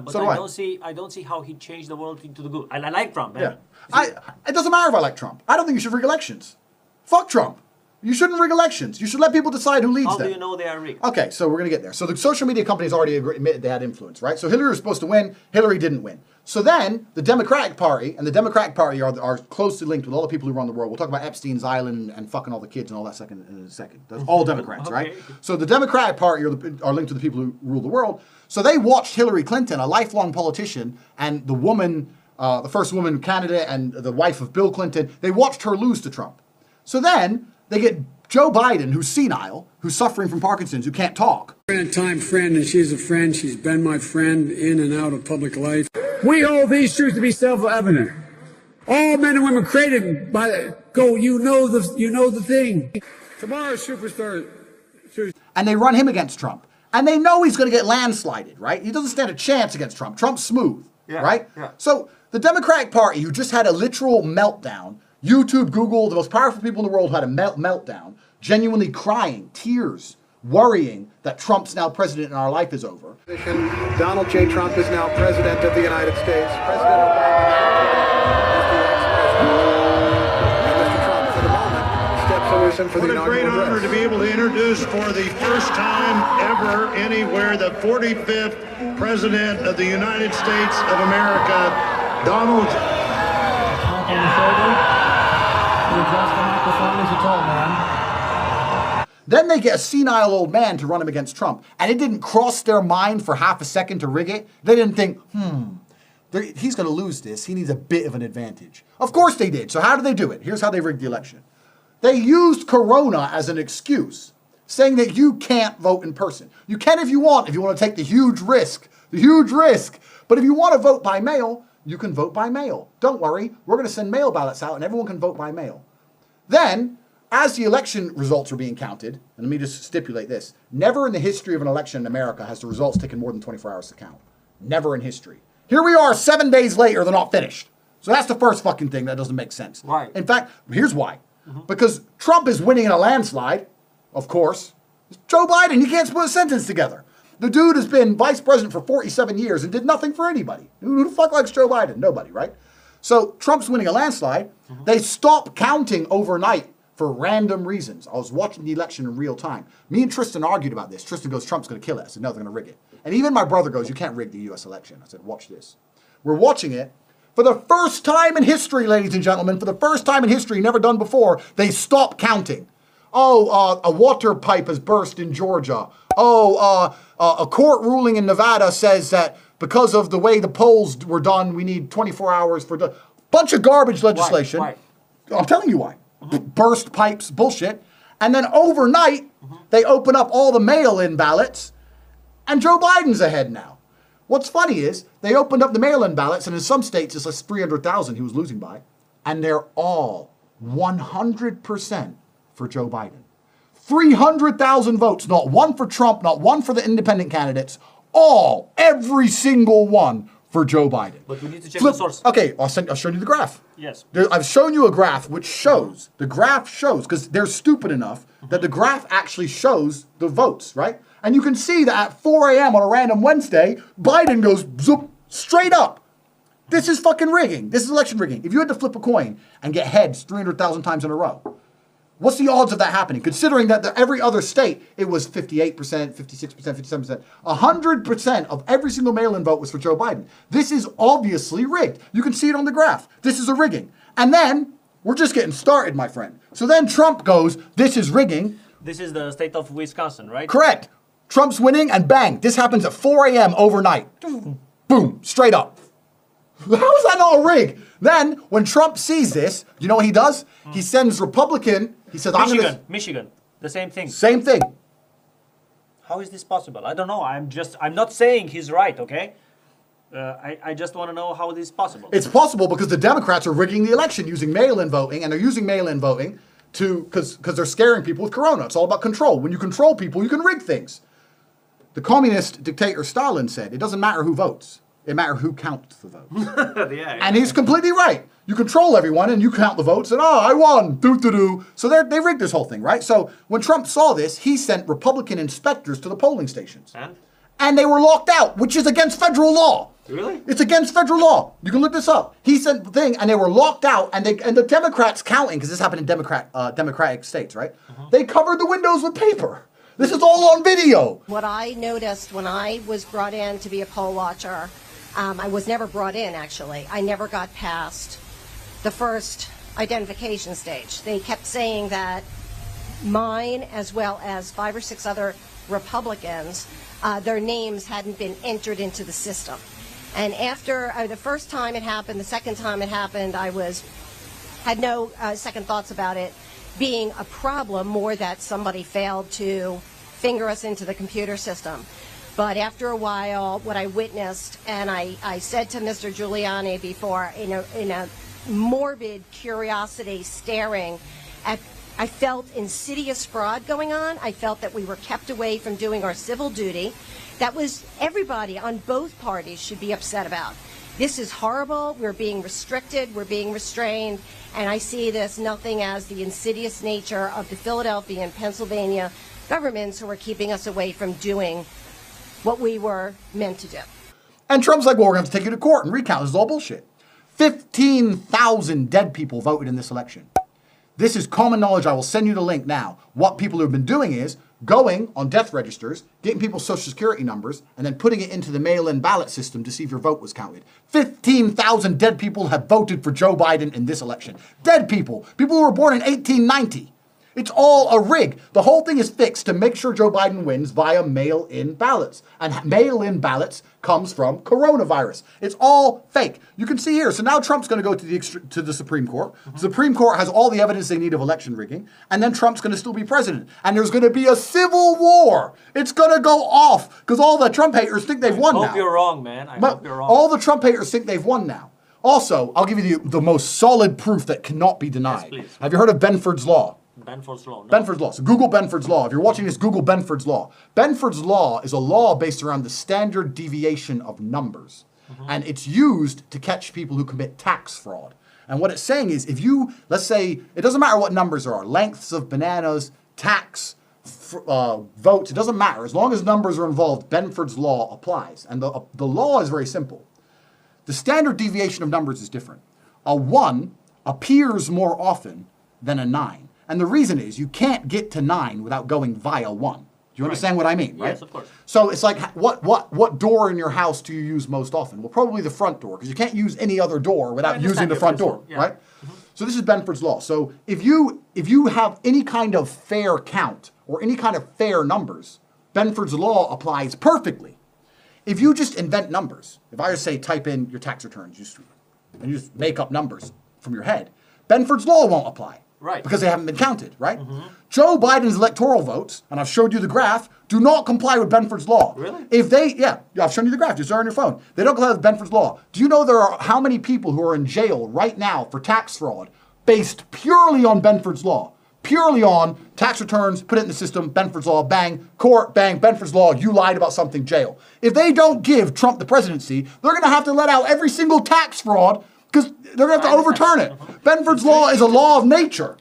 but So I don't see how he changed the world into the good. I like Trump, man. Yeah. It doesn't matter if I like Trump. I don't think you should rig elections. Fuck Trump. You shouldn't rig elections. You should let people decide who leads them. How do you know they are rigged? Okay, so we're going to get there. So the social media companies already admitted they had influence, right? So Hillary was supposed to win. Hillary didn't win. So then the Democratic Party, and the Democratic Party are closely linked with all the people who run the world. We'll talk about Epstein's Island and fucking all the kids and all that in a second. That's all Democrats, right? So the Democratic Party are linked to the people who rule the world. So they watched Hillary Clinton, a lifelong politician, and the woman, the first woman candidate and the wife of Bill Clinton, they watched her lose to Trump. So then they get Joe Biden, who's senile, who's suffering from Parkinson's, who can't talk. Time friend, and she's a friend. She's been my friend in and out of public life. We hold these truths to be self-evident. All men and women created by you know the thing. Tomorrow's superstar. And they run him against Trump. And they know he's going to get landslided, right? He doesn't stand a chance against Trump. Trump's smooth, right? Yeah. So the Democratic Party, who just had a literal meltdown, YouTube, Google, the most powerful people in the world who had a meltdown, genuinely crying, tears, worrying that Trump's now president and our life is over. Donald J. Trump is now president of the United States. President Obama is the ex-president. And Mr. Trump, for the moment, steps loose for the inaugural address. What a great honor to be able to introduce for the first time ever anywhere the 45th president of the United States of America, Donald. On the shoulder. You adjust the microphone as you talk, man. Then they get a senile old man to run him against Trump. And it didn't cross their mind for half a second to rig it. They didn't think, he's going to lose this. He needs a bit of an advantage. Of course they did. So how did they do it? Here's how they rigged the election. They used Corona as an excuse, saying that you can't vote in person. You can if you want to take the huge risk. But if you want to vote by mail, you can vote by mail. Don't worry. We're going to send mail ballots out and everyone can vote by mail. Then, as the election results are being counted, and let me just stipulate this, never in the history of an election in America has the results taken more than 24 hours to count. Never in history. Here we are 7 days later, they're not finished. So that's the first fucking thing that doesn't make sense. Right. In fact, here's why. Because Trump is winning in a landslide, of course. Joe Biden, he can't put a sentence together. The dude has been vice president for 47 years and did nothing for anybody. Who the fuck likes Joe Biden? Nobody, right? So Trump's winning a landslide. They stop counting overnight for random reasons. I was watching the election in real time. Me and Tristan argued about this. Tristan goes, Trump's going to kill it. I said, no, they're going to rig it. And even my brother goes, you can't rig the U.S. election. I said, watch this. We're watching it. For the first time in history, ladies and gentlemen, for the first time in history, never done before, they stop counting. A water pipe has burst in Georgia. A court ruling in Nevada says that because of the way the polls were done, we need 24 hours for the bunch of garbage legislation. Why? I'm telling you why. Burst pipes, bullshit. And then overnight, they open up all the mail-in ballots, and Joe Biden's ahead now. What's funny is they opened up the mail-in ballots, and in some states it's like 300,000 he was losing by, and they're all 100% for Joe Biden. 300,000 votes, not one for Trump, not one for the independent candidates, every single one for Joe Biden. But we need to check the source. Okay, I'll show you the graph. Yes. I've shown you a graph which shows, because they're stupid enough that the graph actually shows the votes, right? And you can see that at 4 a.m. on a random Wednesday, Biden goes zoop, straight up. This is fucking rigging. This is election rigging. If you had to flip a coin and get heads 300,000 times in a row, what's the odds of that happening? Considering that every other state, it was 58%, 56%, 57%. 100% of every single mail-in vote was for Joe Biden. This is obviously rigged. You can see it on the graph. This is a rigging. And then, we're just getting started, my friend. So then Trump goes, this is rigging. This is the state of Wisconsin, right? Correct. Trump's winning, and bang, this happens at 4 a.m. overnight. Boom, straight up. How is that not a rig? Then, when Trump sees this, you know what he does? He sends Republican, he says, Michigan, the same thing. Same thing. How is this possible? I don't know. I'm not saying he's right, okay? I just want to know how this is possible. It's possible because the Democrats are rigging the election using mail-in voting, and they're using mail-in voting because they're scaring people with corona. It's all about control. When you control people, you can rig things. The communist dictator Stalin said, it doesn't matter who votes. It matters who counts the votes. Yeah. And he's completely right. You control everyone and you count the votes and, I won, doo-doo-doo. So they rigged this whole thing, right? So when Trump saw this, he sent Republican inspectors to the polling stations. And they were locked out, which is against federal law. Really? It's against federal law. You can look this up. He sent the thing and they were locked out and the Democrats counting, because this happened in Democratic states, right? They covered the windows with paper. This is all on video. What I noticed when I was brought in to be a poll watcher, I was never brought in, actually. I never got past the first identification stage. They kept saying that mine, as well as 5 or 6 other Republicans, their names hadn't been entered into the system. And after the first time it happened, the second time it happened, I had no second thoughts about it being a problem, more that somebody failed to finger us into the computer system. But after a while, what I witnessed, and I said to Mr. Giuliani before, in a morbid curiosity staring at, I felt insidious fraud going on. I felt that we were kept away from doing our civil duty. That was everybody on both parties should be upset about. This is horrible. We're being restricted. We're being restrained. And I see this nothing as the insidious nature of the Philadelphia and Pennsylvania governments who are keeping us away from doing what we were meant to do. And Trump's like, well, we're going to take you to court and recount. This is all bullshit. 15,000 dead people voted in this election. This is common knowledge. I will send you the link now. What people have been doing is going on death registers, getting people's social security numbers, and then putting it into the mail-in ballot system to see if your vote was counted. 15,000 dead people have voted for Joe Biden in this election. Dead people. People who were born in 1890. It's all a rig. The whole thing is fixed to make sure Joe Biden wins via mail-in ballots. And mail-in ballots comes from coronavirus. It's all fake. You can see here. So now Trump's going to go to the Supreme Court. The Supreme Court has all the evidence they need of election rigging. And then Trump's going to still be president. And there's going to be a civil war. It's going to go off because all the Trump haters think they've won now. I hope you're wrong, man. I hope you're wrong. All the Trump haters think they've won now. Also, I'll give you the most solid proof that cannot be denied. Yes, please. Have you heard of Benford's Law? Benford's Law. No. Benford's Law. So Google Benford's Law. If you're watching this, Google Benford's Law. Benford's Law is a law based around the standard deviation of numbers. And it's used to catch people who commit tax fraud. And what it's saying is if you, let's say, it doesn't matter what numbers there are, lengths of bananas, tax, votes, it doesn't matter. As long as numbers are involved, Benford's Law applies. And the law is very simple. The standard deviation of numbers is different. A 1 appears more often than a 9. And the reason is you can't get to 9 without going via 1. Do you understand what I mean, right? Yes, of course. So it's like, what door in your house do you use most often? Well, probably the front door, because you can't use any other door without using the front door, right? So this is Benford's Law. So if you have any kind of fair count or any kind of fair numbers, Benford's Law applies perfectly. If you just invent numbers, if I just say type in your tax returns, and you just make up numbers from your head, Benford's Law won't apply. Right. Because they haven't been counted, right? Joe Biden's electoral votes, and I've showed you the graph, do not comply with Benford's Law. Really? I've shown you the graph, just on your phone. They don't comply with Benford's Law. Do you know there are how many people who are in jail right now for tax fraud based purely on Benford's Law? purely on tax returns, put it in the system, Benford's Law, bang, court, bang, Benford's Law, you lied about something, jail. If they don't give Trump the presidency, they're going to have to let out every single tax fraud because they're going to have to overturn it. Benford's Law is a law of nature.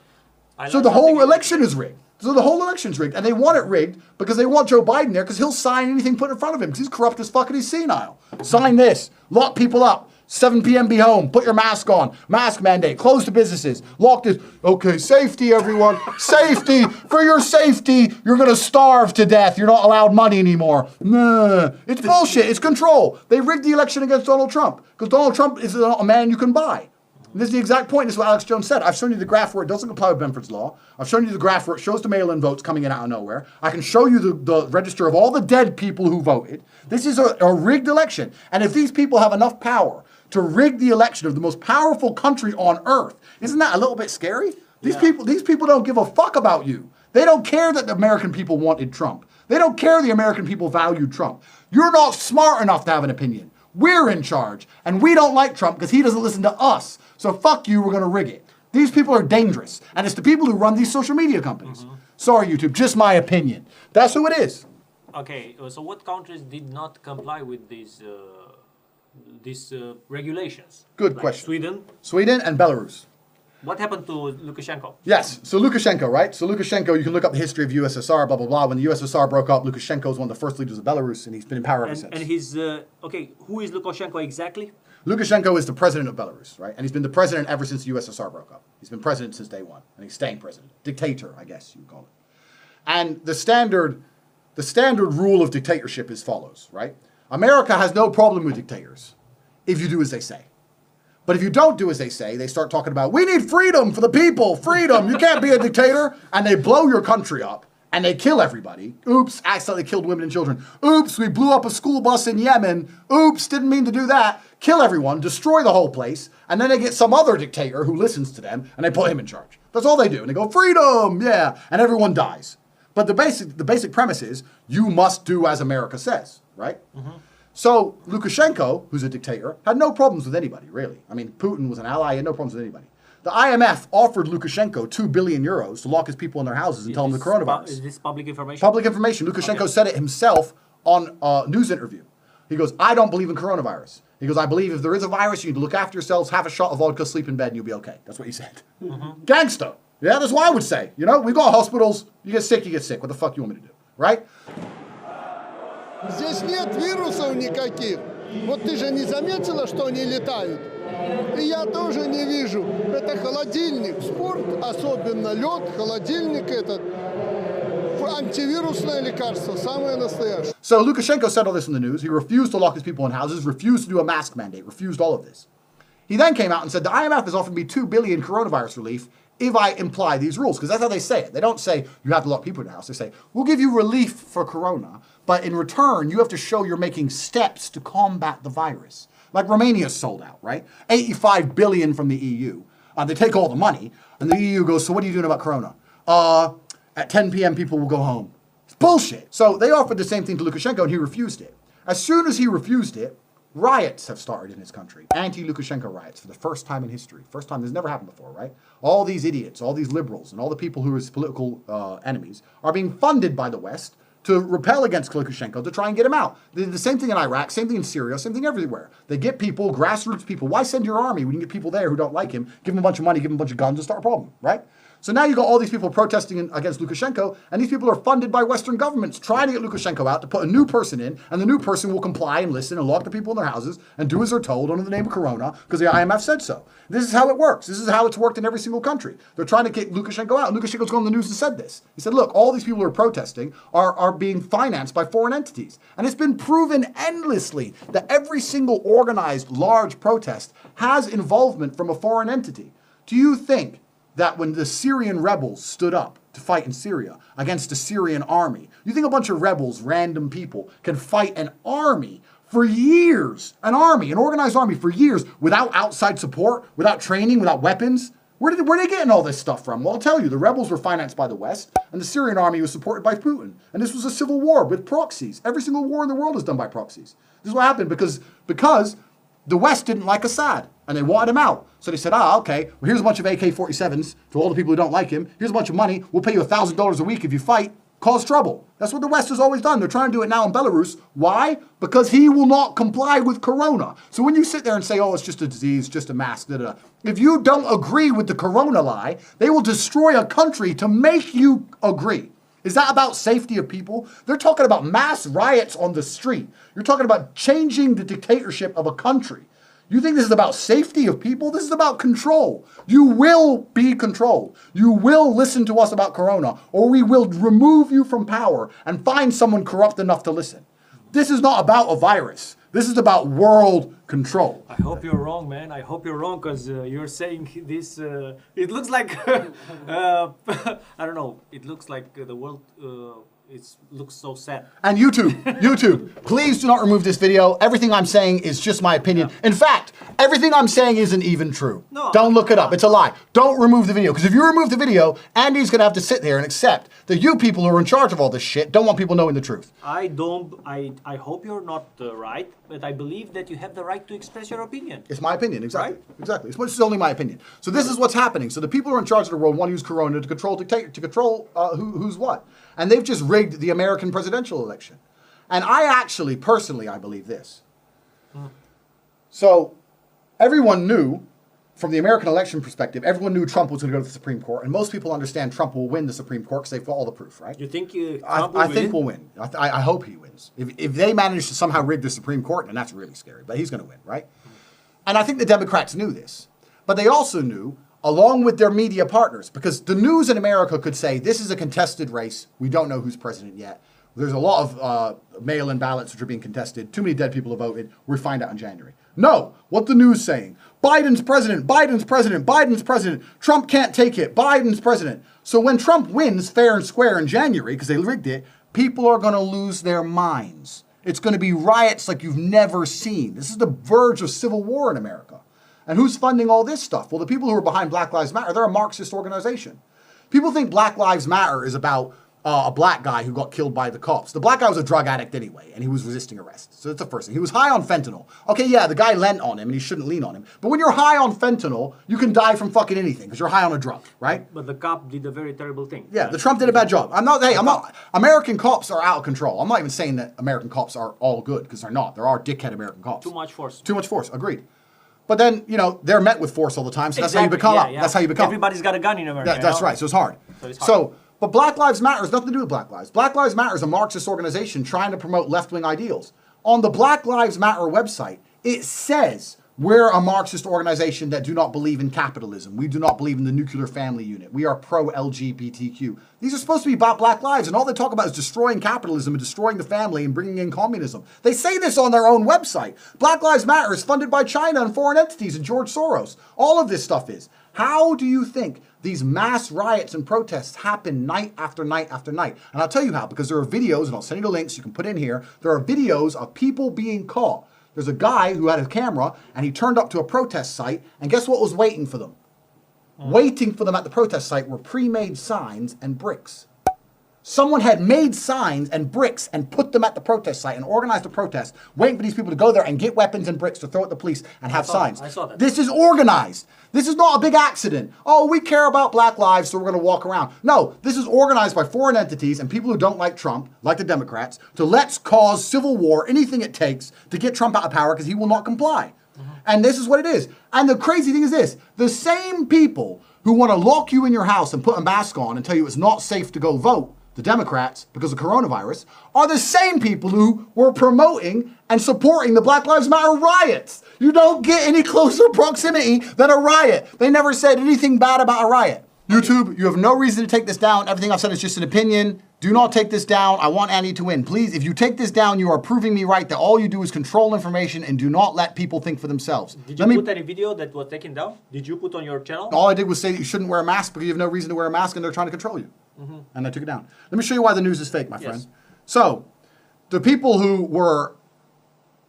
So the whole election is rigged. So the whole election's rigged. And they want it rigged because they want Joe Biden there because he'll sign anything put in front of him because he's corrupt as fuck and he's senile. Sign this. Lock people up. 7 p.m. be home. Put your mask on. Mask mandate. Close the businesses. Lock this. Okay, safety, everyone. Safety. For your safety, you're going to starve to death. You're not allowed money anymore. Nah. It's bullshit. It's control. They rigged the election against Donald Trump because Donald Trump is not a man you can buy. And this is the exact point. This is what Alex Jones said. I've shown you the graph where it doesn't comply with Benford's Law. I've shown you the graph where it shows the mail-in votes coming in out of nowhere. I can show you the register of all the dead people who voted. This is a rigged election. And if these people have enough power to rig the election of the most powerful country on earth, isn't that a little bit scary? These people don't give a fuck about you. They don't care that the American people wanted Trump. They don't care the American people valued Trump. You're not smart enough to have an opinion. We're in charge, and we don't like Trump because he doesn't listen to us. So fuck you, we're going to rig it. These people are dangerous, and it's the people who run these social media companies. Sorry, YouTube, just my opinion. That's who it is. Okay, so what countries did not comply with these regulations? Good like question. Sweden and Belarus. What happened to Lukashenko? Yes, so Lukashenko, right? So Lukashenko, you can look up the history of USSR, blah, blah, blah. When the USSR broke up, Lukashenko was one of the first leaders of Belarus, and he's been in power ever since. And he's, okay, who is Lukashenko exactly? Lukashenko is the president of Belarus, right? And he's been the president ever since the USSR broke up. He's been president since day one, and he's staying president. Dictator, I guess you would call it. And the standard rule of dictatorship is follows, right? America has no problem with dictators if you do as they say. But if you don't do as they say, they start talking about, we need freedom for the people, freedom, you can't be a dictator. And they blow your country up, and they kill everybody. Oops, accidentally killed women and children. Oops, we blew up a school bus in Yemen. Oops, didn't mean to do that. Kill everyone, destroy the whole place, and then they get some other dictator who listens to them, and they put him in charge. That's all they do. And they go, freedom, yeah, and everyone dies. But the basic premise is, you must do as America says, right? So Lukashenko, who's a dictator, had no problems with anybody, really. I mean, Putin was an ally, he had no problems with anybody. The IMF offered Lukashenko 2 billion euros to lock his people in their houses and tell them the coronavirus. Is this public information? Public information. Lukashenko said it himself on a news interview. He goes, I don't believe in coronavirus. He goes, I believe if there is a virus, you need to look after yourselves, have a shot of vodka, sleep in bed, and you'll be okay. That's what he said. Gangsta. Yeah, that's what I would say. You know, we've got hospitals. You get sick, you get sick. What the fuck you want me to do? Right? Здесь нет вирусов никаких. Вот ты же не заметила, что они летают? И я тоже не вижу. Это холодильник. Спорт, особенно лед, холодильник этот. Антивирусное лекарство, самое настоящее. So Lukashenko said all this in the news. He refused to lock his people in houses, refused to do a mask mandate, refused all of this. He then came out and said, the IMF has offered me 2 billion coronavirus relief if I imply these rules, because that's how they say it. They don't say you have to lock people in the house. They say, we'll give you relief for corona, but in return, you have to show you're making steps to combat the virus. Like Romania's sold out, right? 85 billion from the EU. They take all the money, and the EU goes, so what are you doing about corona? At 10 p.m., people will go home. It's bullshit. So they offered the same thing to Lukashenko, and he refused it. As soon as he refused it, riots have started in his country. Anti-Lukashenko riots for the first time in history. First time, this never happened before, right? All these idiots, all these liberals, and all the people who are his political enemies are being funded by the West to repel against Lukashenko to try and get him out. They did the same thing in Iraq, same thing in Syria, same thing everywhere. They get people, grassroots people. Why send your army when you get people there who don't like him, give them a bunch of money, give them a bunch of guns, and start a problem, right? So now you got all these people protesting against Lukashenko, and these people are funded by Western governments trying to get Lukashenko out to put a new person in, and the new person will comply and listen and lock the people in their houses and do as they're told under the name of Corona because the IMF said so. This is how it works. This is how it's worked in every single country. They're trying to get Lukashenko out. And Lukashenko's gone on the news and said this. He said, look, all these people who are protesting are being financed by foreign entities. And it's been proven endlessly that every single organized large protest has involvement from a foreign entity. Do you think that when the Syrian rebels stood up to fight in Syria against the Syrian army, you think a bunch of rebels, random people, can fight an army for years, an organized army for years without outside support, without training, without weapons? Where are they getting all this stuff from? Well, I'll tell you, the rebels were financed by the West, and the Syrian army was supported by Putin. And this was a civil war with proxies. Every single war in the world is done by proxies. This is what happened because the West didn't like Assad. And they wanted him out. So they said, okay, well, here's a bunch of AK-47s to all the people who don't like him. Here's a bunch of money. We'll pay you $1,000 a week if you fight. Cause trouble. That's what the West has always done. They're trying to do it now in Belarus. Why? Because he will not comply with corona. So when you sit there and say, oh, it's just a disease, just a mask, if you don't agree with the corona lie, they will destroy a country to make you agree. Is that about safety of people? They're talking about mass riots on the street. You're talking about changing the dictatorship of a country. You think this is about safety of people? This is about control. You will be controlled. You will listen to us about corona, or we will remove you from power and find someone corrupt enough to listen. This is not about a virus. This is about world control. I hope you're wrong, man. I hope you're wrong, because you're saying this. It looks like I don't know. It looks like the world. It looks so sad. And YouTube, please do not remove this video. Everything I'm saying is just my opinion. Yeah. In fact, everything I'm saying isn't even true. No, don't look it up. It's a lie. Don't remove the video, because if you remove the video, Andy's gonna have to sit there and accept that you people who are in charge of all this shit don't want people knowing the truth. I hope you're not right, but I believe that you have the right to express your opinion. It's my opinion, exactly. Right? Exactly. It's only my opinion. So this is what's happening. So the people who are in charge of the world want to use corona to control who's what. And they've just rigged the American presidential election. And I actually, personally, I believe this. So everyone knew, from the American election perspective, everyone knew Trump was going to go to the Supreme Court. And most people understand Trump will win the Supreme Court because they've got all the proof, right? You think Trump will win? I think we'll win. I hope he wins. If they manage to somehow rig the Supreme Court, then that's really scary. But he's going to win, right? And I think the Democrats knew this. But they also knew, along with their media partners, because the news in America could say, this is a contested race. We don't know who's president yet. There's a lot of mail-in ballots which are being contested. Too many dead people have voted. We'll find out in January. No, what the news saying? Biden's president, Biden's president, Biden's president. Trump can't take it. Biden's president. So when Trump wins fair and square in January, because they rigged it, people are going to lose their minds. It's going to be riots like you've never seen. This is the verge of civil war in America. And who's funding all this stuff? Well, the people who are behind Black Lives Matter, they're a Marxist organization. People think Black Lives Matter is about a black guy who got killed by the cops. The black guy was a drug addict anyway, and he was resisting arrest. So that's the first thing. He was high on fentanyl. Okay, yeah, the guy leant on him, and he shouldn't lean on him. But when you're high on fentanyl, you can die from fucking anything, because you're high on a drug, right? But the cop did a very terrible thing. Yeah, the Trump did a bad job. American cops are out of control. I'm not even saying that American cops are all good, because they're not. There are dickhead American cops. Too much force. Too much force, agreed. But then, they're met with force all the time, so that's how you become up. That's how you become. Everybody's got a gun in America. That's right, so it's hard. But Black Lives Matter has nothing to do with Black Lives. Black Lives Matter is a Marxist organization trying to promote left-wing ideals. On the Black Lives Matter website, it says we're a Marxist organization that do not believe in capitalism. We do not believe in the nuclear family unit. We are pro-LGBTQ. These are supposed to be about black lives, and all they talk about is destroying capitalism and destroying the family and bringing in communism. They say this on their own website. Black Lives Matter is funded by China and foreign entities and George Soros. All of this stuff is. How do you think these mass riots and protests happen night after night after night? And I'll tell you how, because there are videos, and I'll send you the links you can put in here. There are videos of people being caught. There's a guy who had a camera, and he turned up to a protest site, and guess what was waiting for them? Waiting for them at the protest site were pre-made signs and bricks. Someone had made signs and bricks and put them at the protest site and organized a protest, waiting for these people to go there and get weapons and bricks to throw at the police and have signs. I saw that. This is organized. This is not a big accident. Oh, we care about black lives, so we're going to walk around. No, this is organized by foreign entities and people who don't like Trump, like the Democrats, to let's cause civil war, anything it takes to get Trump out of power because he will not comply. And this is what it is. And the crazy thing is this. The same people who want to lock you in your house and put a mask on and tell you it's not safe to go vote, the Democrats, because of coronavirus, are the same people who were promoting and supporting the Black Lives Matter riots. You don't get any closer proximity than a riot. They never said anything bad about a riot. YouTube, you have no reason to take this down. Everything I've said is just an opinion. Do not take this down. I want Andy to win. Please, if you take this down, you are proving me right that all you do is control information and do not let people think for themselves. Did you put any video that was taken down? Did you put on your channel? All I did was say that you shouldn't wear a mask because you have no reason to wear a mask and they're trying to control you. And I took it down. Let me show you why the news is fake, my friend. So, the people who were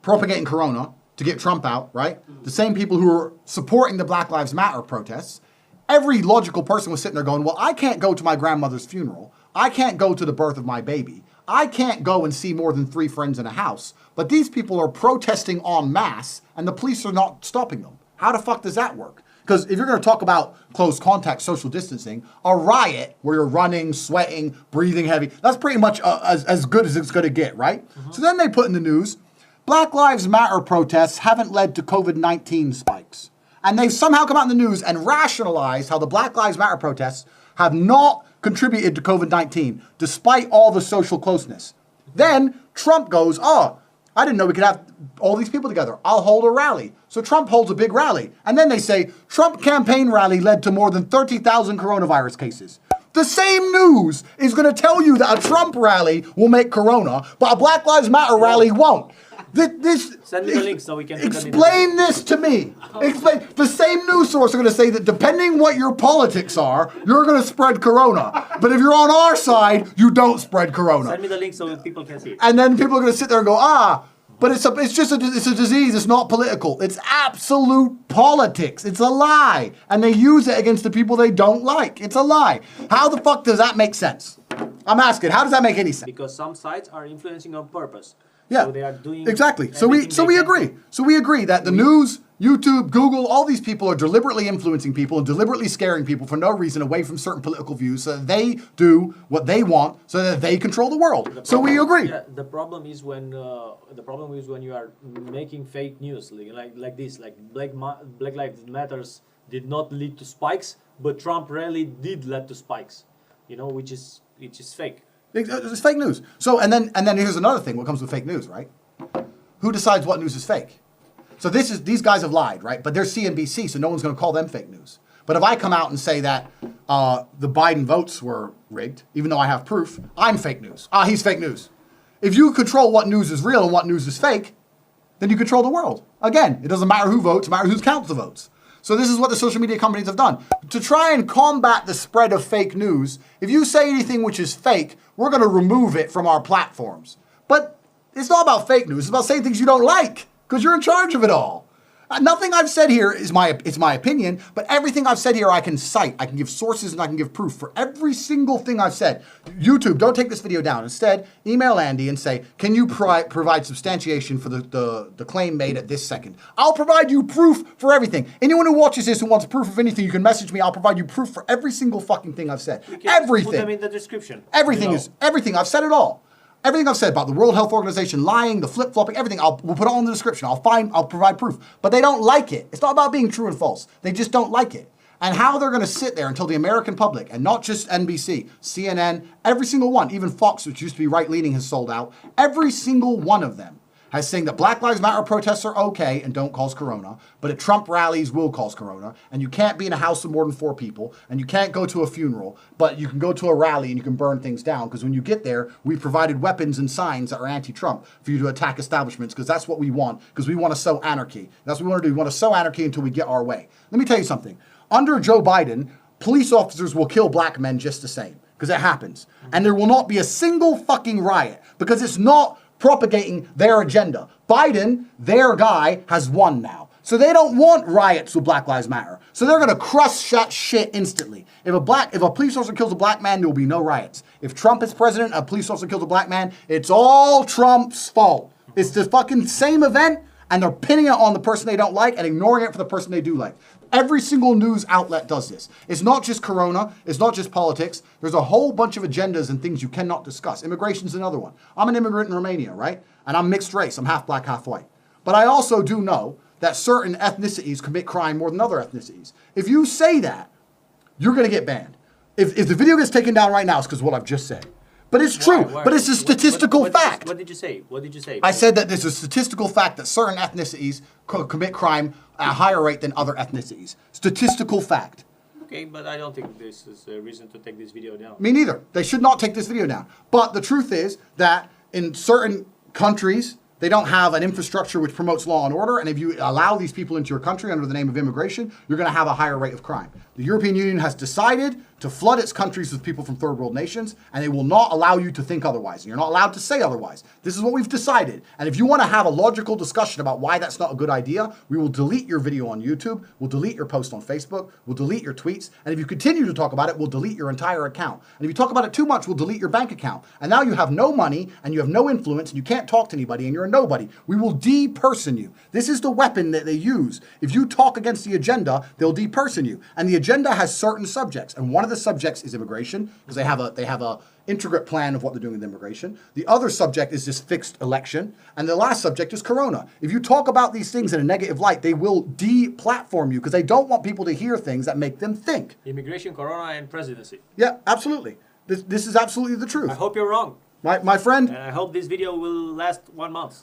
propagating corona to get Trump out, right? The same people who were supporting the Black Lives Matter protests, every logical person was sitting there going, well, I can't go to my grandmother's funeral. I can't go to the birth of my baby. I can't go and see more than 3 friends in a house. But these people are protesting en masse, and the police are not stopping them. How the fuck does that work? Because if you're going to talk about close contact social distancing, a riot where you're running, sweating, breathing heavy, that's pretty much as good as it's going to get, right? So then they put in the news, Black Lives Matter protests haven't led to COVID-19 spikes. And they've somehow come out in the news and rationalized how the Black Lives Matter protests have not contributed to COVID-19, despite all the social closeness. Then Trump goes, oh, I didn't know we could have all these people together. I'll hold a rally. So Trump holds a big rally. And then they say, Trump campaign rally led to more than 30,000 coronavirus cases. The same news is going to tell you that a Trump rally will make corona, but a Black Lives Matter rally won't. Send me the link so we can explain this to me. Explain. The same news source are going to say that depending what your politics are, you're going to spread corona. But if you're on our side, you don't spread corona. Send me the link so people can see it. And then people are going to sit there and go, but it's just a disease. It's not political. It's absolute politics. It's a lie. And they use it against the people they don't like. It's a lie. How the fuck does that make sense? I'm asking, how does that make any sense? Because some sites are influencing on purpose. Yeah, so they are doing exactly. So we agree. So we agree that the news, YouTube, Google, all these people are deliberately influencing people and deliberately scaring people for no reason away from certain political views so that they do what they want so that they control the world. So we agree. Yeah, the problem is when you are making fake news like this, like Black Lives Matters did not lead to spikes, but Trump rally did lead to spikes. Which is fake. It's fake news. So and then here's another thing. What comes with fake news, right? Who decides what news is fake? So these guys have lied, right? But they're CNBC, so no one's going to call them fake news. But if I come out and say that the Biden votes were rigged, even though I have proof, I'm fake news. He's fake news. If you control what news is real and what news is fake, then you control the world. Again, it doesn't matter who votes, it matters who counts the votes. So this is what the social media companies have done. To try and combat the spread of fake news, if you say anything which is fake, we're going to remove it from our platforms. But it's not about fake news. It's about saying things you don't like, because you're in charge of it all. Nothing I've said here is my opinion, but everything I've said here I can cite. I can give sources and I can give proof for every single thing I've said. YouTube, don't take this video down. Instead, email Andy and say, can you provide substantiation for the claim made at this second? I'll provide you proof for everything. Anyone who watches this who wants proof of anything, you can message me. I'll provide you proof for every single fucking thing I've said. Everything. Put them in the description. Everything. I've said it all. Everything I've said about the World Health Organization lying, the flip-flopping, everything, we'll put it all in the description. I'll provide proof. But they don't like it. It's not about being true and false. They just don't like it. And how they're going to sit there until the American public, and not just NBC, CNN, every single one, even Fox, which used to be right-leaning, has sold out, every single one of them has saying that Black Lives Matter protests are okay and don't cause corona, but at Trump rallies will cause corona, and you can't be in a house of more than 4 people, and you can't go to a funeral, but you can go to a rally and you can burn things down, because when you get there, we provided weapons and signs that are anti-Trump for you to attack establishments, because that's what we want, because we want to sow anarchy. That's what we want to do. We want to sow anarchy until we get our way. Let me tell you something. Under Joe Biden, police officers will kill black men just the same, because it happens. And there will not be a single fucking riot, because it's not propagating their agenda. Biden, their guy, has won now. So they don't want riots with Black Lives Matter. So they're going to crush that shit instantly. If a police officer kills a black man, there will be no riots. If Trump is president, a police officer kills a black man, it's all Trump's fault. It's the fucking same event, and they're pinning it on the person they don't like and ignoring it for the person they do like. Every single news outlet does this. It's not just corona. It's not just politics. There's a whole bunch of agendas and things you cannot discuss. Immigration's another one. I'm an immigrant in Romania, right? And I'm mixed race. I'm half black, half white. But I also do know that certain ethnicities commit crime more than other ethnicities. If you say that, you're going to get banned. If the video gets taken down right now, it's because of what I've just said. But it's true. Why? But it's a statistical fact. What did you say? What did you say? I said that there's a statistical fact that certain ethnicities commit crime at a higher rate than other ethnicities. Statistical fact. Okay, but I don't think this is a reason to take this video down. Me neither. They should not take this video down. But the truth is that in certain countries, they don't have an infrastructure which promotes law and order, and if you allow these people into your country under the name of immigration, you're going to have a higher rate of crime. The European Union has decided to flood its countries with people from third world nations, and they will not allow you to think otherwise. And you're not allowed to say otherwise. This is what we've decided. And if you want to have a logical discussion about why that's not a good idea, we will delete your video on YouTube, we'll delete your post on Facebook, we'll delete your tweets, and if you continue to talk about it, we'll delete your entire account. And if you talk about it too much, we'll delete your bank account. And now you have no money, and you have no influence, and you can't talk to anybody, and you're a nobody. We will deperson you. This is the weapon that they use. If you talk against the agenda, they'll deperson you. And the agenda has certain subjects. And one of the subjects is immigration, because they have a intricate plan of what they're doing with immigration. The other subject is this fixed election. And the last subject is Corona. If you talk about these things in a negative light, they will de-platform you because they don't want people to hear things that make them think. Immigration, Corona, and presidency. Yeah, absolutely. This is absolutely the truth. I hope you're wrong. My friend. And I hope this video will last 1 month.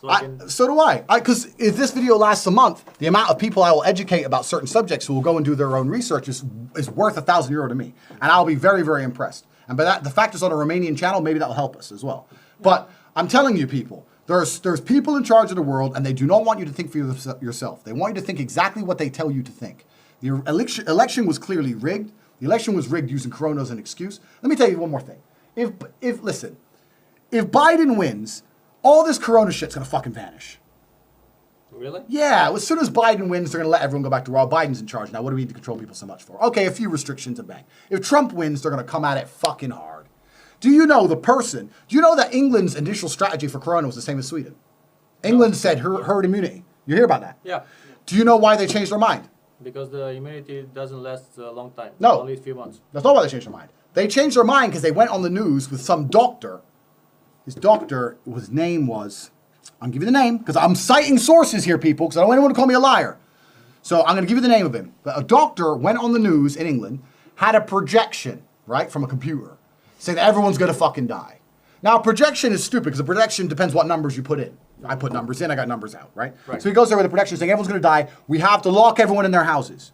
So do I. Because if this video lasts a month, the amount of people I will educate about certain subjects who will go and do their own research is worth €1,000 to me. And I'll be very, very impressed. And by that, the fact it's on a Romanian channel, maybe that'll help us as well. But I'm telling you, people, there's people in charge of the world, and they do not want you to think for yourself. They want you to think exactly what they tell you to think. The election was clearly rigged. The election was rigged using Corona as an excuse. Let me tell you one more thing. Listen, if Biden wins, all this Corona shit's gonna fucking vanish. Really? Yeah, as soon as Biden wins, they're gonna let everyone go back to well, Biden's in charge now. What do we need to control people so much for? Okay, a few restrictions and bang. If Trump wins, they're gonna come at it fucking hard. Do you know that England's initial strategy for Corona was the same as Sweden? England said herd immunity. You hear about that? Yeah. Do you know why they changed their mind? Because the immunity doesn't last a long time. No. Only a few months. That's not why they changed their mind. They changed their mind because they went on the news with some doctor. His doctor, his name was, I'll give you the name, because I'm citing sources here, people, because I don't want anyone to call me a liar. So I'm going to give you the name of him. But a doctor went on the news in England, had a projection, right, from a computer, saying that everyone's going to fucking die. Now, a projection is stupid, because a projection depends what numbers you put in. I put numbers in, I got numbers out, right? So he goes there with a projection saying everyone's going to die. We have to lock everyone in their houses.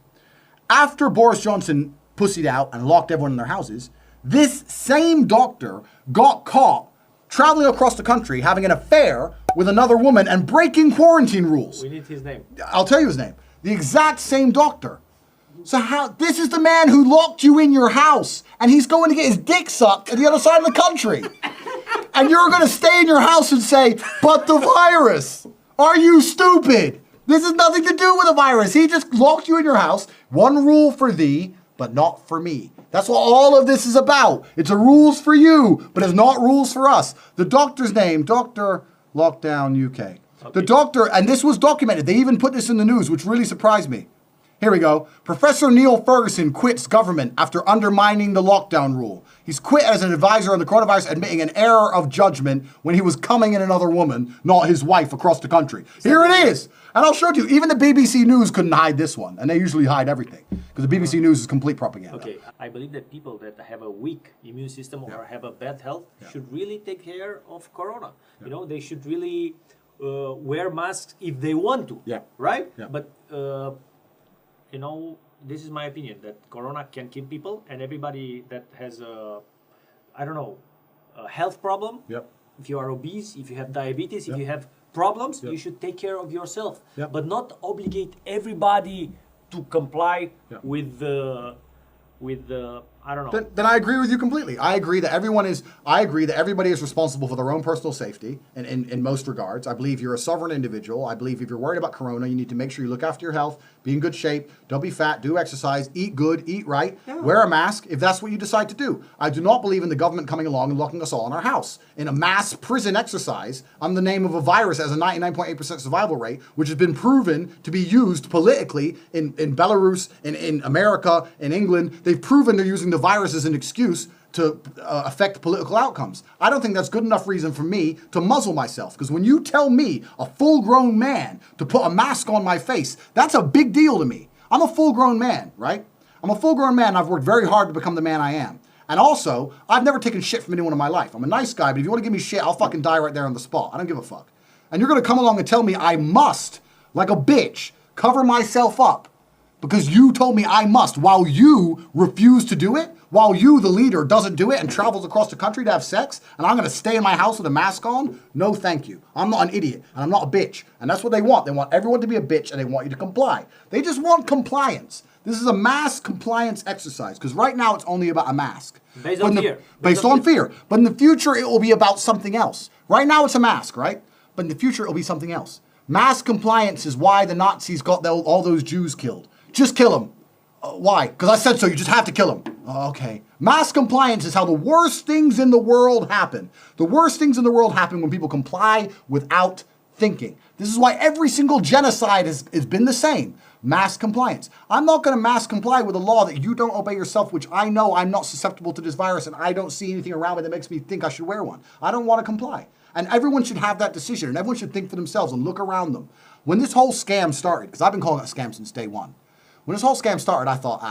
After Boris Johnson pussied out and locked everyone in their houses, this same doctor got caught traveling across the country, having an affair with another woman and breaking quarantine rules. We need his name. I'll tell you his name. The exact same doctor. So this is the man who locked you in your house, and he's going to get his dick sucked at the other side of the country. And you're going to stay in your house and say, but the virus. Are you stupid? This has nothing to do with the virus. He just locked you in your house. One rule for thee, but not for me. That's what all of this is about. It's a rules for you, but it's not rules for us. The doctor's name, Dr. Lockdown UK. Okay. The doctor, and this was documented. They even put this in the news, which really surprised me. Here we go. Professor Neil Ferguson quits government after undermining the lockdown rule. He's quit as an advisor on the coronavirus, admitting an error of judgment when he was coming in another woman, not his wife, across the country. Here it is. And I'll show you. Even the BBC News couldn't hide this one. And they usually hide everything. Because the BBC News is complete propaganda. Okay, I believe that people that have a weak immune system or have a bad health should really take care of Corona. You know, they should really wear masks if they want to. Yeah. Right? Yeah. But, you know, this is my opinion, that Corona can kill people, and everybody that has a health problem, if you are obese, if you have diabetes, if you have problems, you should take care of yourself, but not obligate everybody to comply with the I don't know. Then I agree with you completely. I agree that everybody is responsible for their own personal safety in most regards. I believe you're a sovereign individual. I believe if you're worried about Corona, you need to make sure you look after your health, be in good shape, don't be fat, do exercise, eat good, eat right, wear a mask if that's what you decide to do. I do not believe in the government coming along and locking us all in our house. In a mass prison exercise on the name of a virus that has a 99.8% survival rate, which has been proven to be used politically in Belarus, in America, in England. They've proven they're using the virus as an excuse to affect political outcomes. I don't think that's good enough reason for me to muzzle myself. Because when you tell me, a full-grown man, to put a mask on my face, that's a big deal to me. I'm a full-grown man, right? I'm a full-grown man. I've worked very hard to become the man I am. And also, I've never taken shit from anyone in my life. I'm a nice guy, but if you want to give me shit, I'll fucking die right there on the spot. I don't give a fuck. And you're going to come along and tell me I must, like a bitch, cover myself up because you told me I must, while you refuse to do it, while you, the leader, doesn't do it and travels across the country to have sex, and I'm going to stay in my house with a mask on? No, thank you. I'm not an idiot, and I'm not a bitch. And that's what they want. They want everyone to be a bitch, and they want you to comply. They just want compliance. This is a mass compliance exercise, because right now it's only about a mask. Based on fear. Based on fear. But in the future, it will be about something else. Right now it's a mask, right? But in the future, it will be something else. Mass compliance is why the Nazis got all those Jews killed. Just kill them. Why? Because I said so. You just have to kill them. Okay. Mass compliance is how the worst things in the world happen. The worst things in the world happen when people comply without thinking. This is why every single genocide has been the same. Mask compliance. I'm not going to mask comply with a law that you don't obey yourself, which I know I'm not susceptible to this virus and I don't see anything around me that makes me think I should wear one. I don't want to comply. And everyone should have that decision and everyone should think for themselves and look around them. When this whole scam started, because I've been calling it a scam since day one. When this whole scam started, I thought,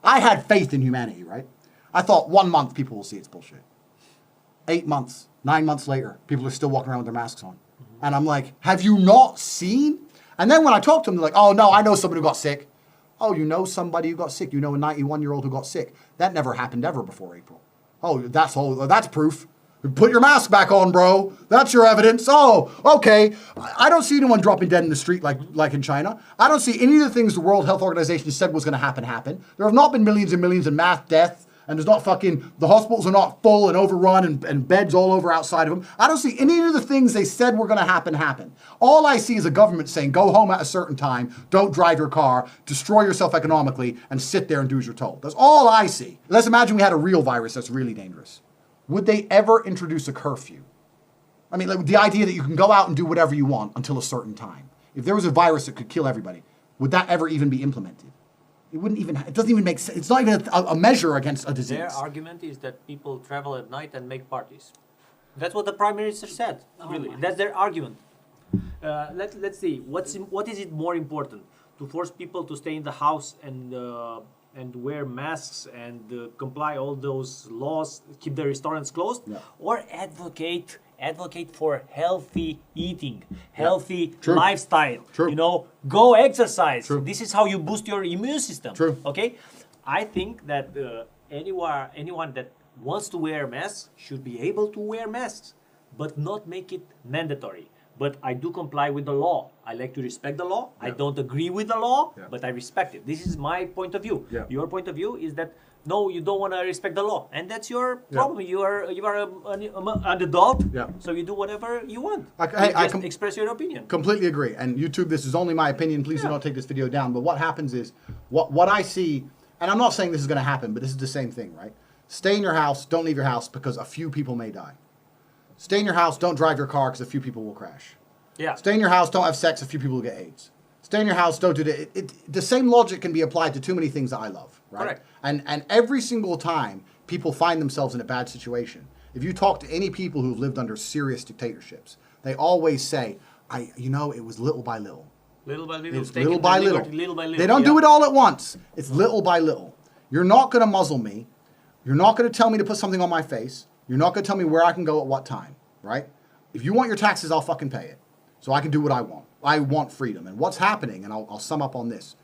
I had faith in humanity, right? I thought 1 month people will see it's bullshit. 8 months, 9 months later, people are still walking around with their masks on. And I'm like, have you not seen? And then when I talk to them, they're like, oh no, I know somebody who got sick. Oh, you know somebody who got sick. You know a 91-year-old who got sick. That never happened ever before April. Oh, that's proof. Put your mask back on, bro. That's your evidence. Oh, okay. I don't see anyone dropping dead in the street like in China. I don't see any of the things the World Health Organization said was going to happen. There have not been millions and millions of mass deaths. And there's not the hospitals are not full and overrun and beds all over outside of them. I don't see any of the things they said were going to happen. All I see is a government saying, go home at a certain time, don't drive your car, destroy yourself economically, and sit there and do as you're told. That's all I see. Let's imagine we had a real virus that's really dangerous. Would they ever introduce a curfew? I mean, like the idea that you can go out and do whatever you want until a certain time. If there was a virus that could kill everybody, would that ever even be implemented? It doesn't even make sense. It's not even a measure against a disease. Their argument is that people travel at night and make parties. That's what the Prime Minister said, really. That's their argument. Let's see, what is it more important? To force people to stay in the house and wear masks and comply all those laws, keep the restaurants closed? Yeah. Or advocate for healthy eating, healthy lifestyle. True. You know, go exercise. True. This is how you boost your immune system. True. Okay, I think that anyone that wants to wear masks should be able to wear masks, but not make it mandatory. But I do comply with the law. I like to respect the law. Yeah. I don't agree with the law, but I respect it. This is my point of view. Yeah. Your point of view is that no, you don't want to respect the law, and that's your problem. You are an adult, so you do whatever you want. I express your opinion. Completely agree. And YouTube, this is only my opinion. Please do not take this video down. But what happens is, what I see, and I'm not saying this is going to happen, but this is the same thing, right? Stay in your house. Don't leave your house because a few people may die. Stay in your house. Don't drive your car because a few people will crash. Yeah. Stay in your house. Don't have sex. A few people will get AIDS. Stay in your house. Don't do that. The same logic can be applied to too many things that I love, right? Correct. And every single time people find themselves in a bad situation, if you talk to any people who've lived under serious dictatorships, they always say, it was little by little. Little by little. It's little by little. They don't do it all at once. It's little by little. You're not going to muzzle me. You're not going to tell me to put something on my face. You're not going to tell me where I can go at what time, right? If you want your taxes, I'll fucking pay it. So I can do what I want. I want freedom. And what's happening, and I'll sum up on this,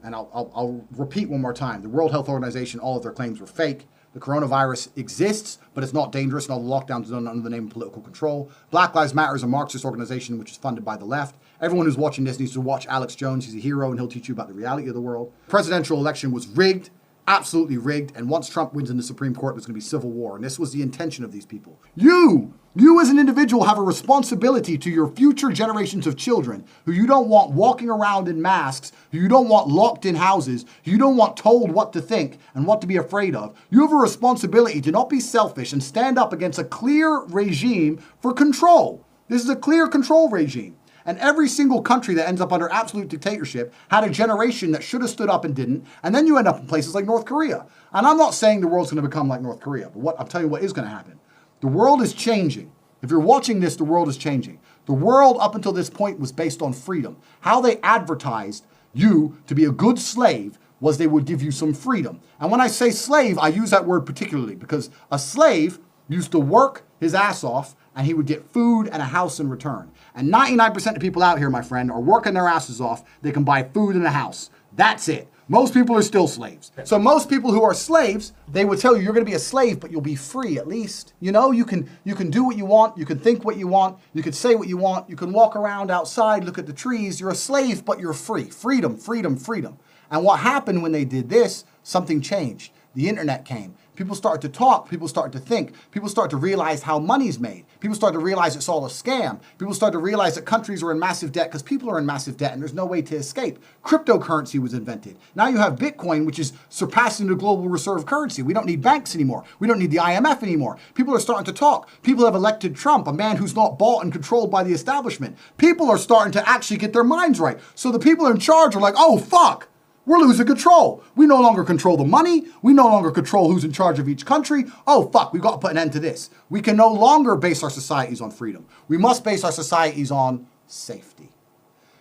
and I'll repeat one more time. The World Health Organization, all of their claims were fake. The coronavirus exists, but it's not dangerous, and all the lockdowns are done under the name of political control. Black Lives Matter is a Marxist organization which is funded by the left. Everyone who's watching this needs to watch Alex Jones. He's a hero, and he'll teach you about the reality of the world. The presidential election was rigged. Absolutely rigged, and once Trump wins in the Supreme Court, there's going to be civil war, and this was the intention of these people. You as an individual have a responsibility to your future generations of children who you don't want walking around in masks, who you don't want locked in houses, who you don't want told what to think and what to be afraid of. You have a responsibility to not be selfish and stand up against a clear regime for control. This is a clear control regime. And every single country that ends up under absolute dictatorship had a generation that should have stood up and didn't. And then you end up in places like North Korea. And I'm not saying the world's going to become like North Korea, but I'm telling you what is going to happen. The world is changing. If you're watching this, the world is changing. The world up until this point was based on freedom. How they advertised you to be a good slave was they would give you some freedom. And when I say slave, I use that word particularly because a slave used to work his ass off and he would get food and a house in return. And 99% of people out here, my friend, are working their asses off. They can buy food and a house. That's it. Most people are still slaves. So most people who are slaves, they would tell you you're going to be a slave, but you'll be free at least. You know, you can do what you want. You can think what you want. You can say what you want. You can walk around outside, look at the trees. You're a slave, but you're free. Freedom, freedom, freedom. And what happened when they did this, something changed. The internet came. People start to talk. People start to think. People start to realize how money's made. People start to realize it's all a scam. People start to realize that countries are in massive debt because people are in massive debt and there's no way to escape. Cryptocurrency was invented. Now you have Bitcoin, which is surpassing the global reserve currency. We don't need banks anymore. We don't need the IMF anymore. People are starting to talk. People have elected Trump, a man who's not bought and controlled by the establishment. People are starting to actually get their minds right. So the people in charge are like, oh, fuck. We're losing control. We no longer control the money. We no longer control who's in charge of each country. Oh, fuck, we've got to put an end to this. We can no longer base our societies on freedom. We must base our societies on safety.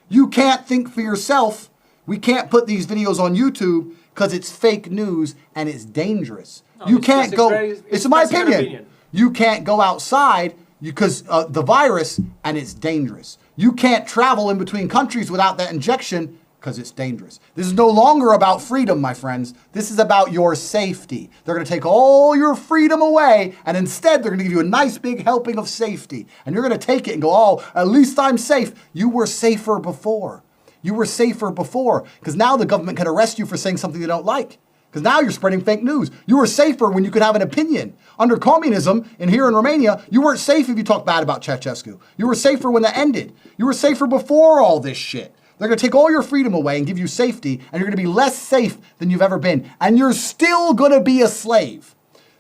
You can't think for yourself. We can't put these videos on YouTube because it's fake news and it's dangerous. No, you can't go, it's my opinion. You can't go outside because the virus and it's dangerous. You can't travel in between countries without that injection because it's dangerous. This is no longer about freedom, my friends. This is about your safety. They're going to take all your freedom away, and instead they're going to give you a nice big helping of safety. And you're going to take it and go, oh, at least I'm safe. You were safer before. You were safer before, because now the government can arrest you for saying something they don't like. Because now you're spreading fake news. You were safer when you could have an opinion. Under communism, and here in Romania, you weren't safe if you talked bad about Ceausescu. You were safer when that ended. You were safer before all this shit. They're going to take all your freedom away and give you safety, and you're going to be less safe than you've ever been. And you're still going to be a slave.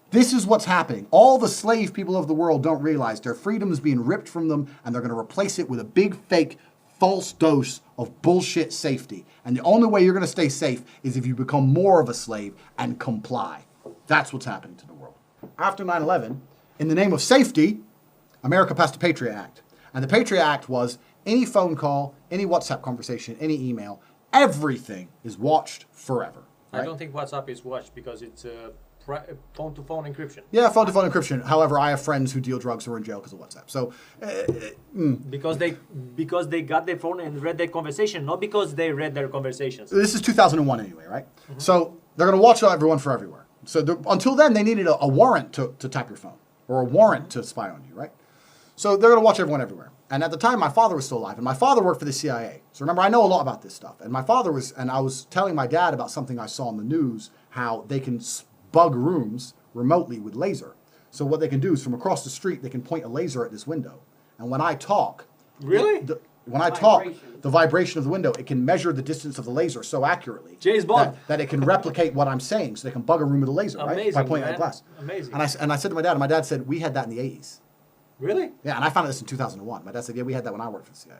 This is what's happening. All the slave people of the world don't realize their freedom is being ripped from them, and they're going to replace it with a big, fake, false dose of bullshit safety. And the only way you're going to stay safe is if you become more of a slave and comply. That's what's happening to the world. After 9/11, in the name of safety, America passed the Patriot Act. And the Patriot Act was any phone call, any WhatsApp conversation, any email, everything is watched forever. Right? I don't think WhatsApp is watched because it's phone-to-phone encryption. Yeah, phone-to-phone encryption. However, I have friends who deal drugs who are in jail because of WhatsApp. So, because they got their phone and read their conversation, not because they read their conversations. This is 2001 anyway, right? Mm-hmm. So they're going to watch everyone for everywhere. So until then, they needed a warrant to tap your phone or a warrant to spy on you, right? So they're going to watch everyone everywhere. And at the time, my father was still alive, and my father worked for the CIA. So remember, I know a lot about this stuff. And I was telling my dad about something I saw on the news, how they can bug rooms remotely with laser. So what they can do is from across the street, they can point a laser at this window. And when I talk... Really? The vibration of the window, it can measure the distance of the laser so accurately James Bond. that it can replicate what I'm saying. So they can bug a room with a laser, right? By pointing at glass. Amazing. And I said to my dad, and my dad said, we had that in the 80s. Really? Yeah, and I found out this in 2001. My dad said, yeah, we had that when I worked for the CIA.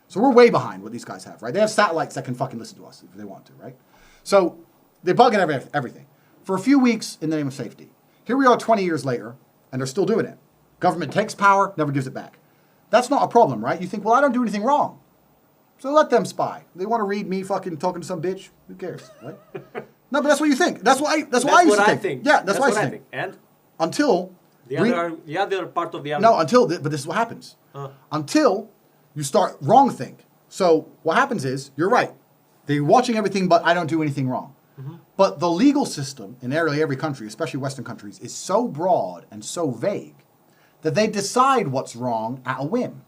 So we're way behind what these guys have, right? They have satellites that can fucking listen to us if they want to, right? So they bug at everything. For a few weeks in the name of safety. Here we are 20 years later, and they're still doing it. Government takes power, never gives it back. That's not a problem, right? You think, well, I don't do anything wrong. So let them spy. They want to read me fucking talking to some bitch. Who cares, right? No, but that's what you think. That's what I used to think. Yeah, that's what I think. And? Until... The other part of the argument. No, but this is what happens. Until you start wrong think. So what happens is, you're right. They're watching everything, but I don't do anything wrong. Mm-hmm. But the legal system in nearly every country, especially Western countries, is so broad and so vague that they decide what's wrong at a whim.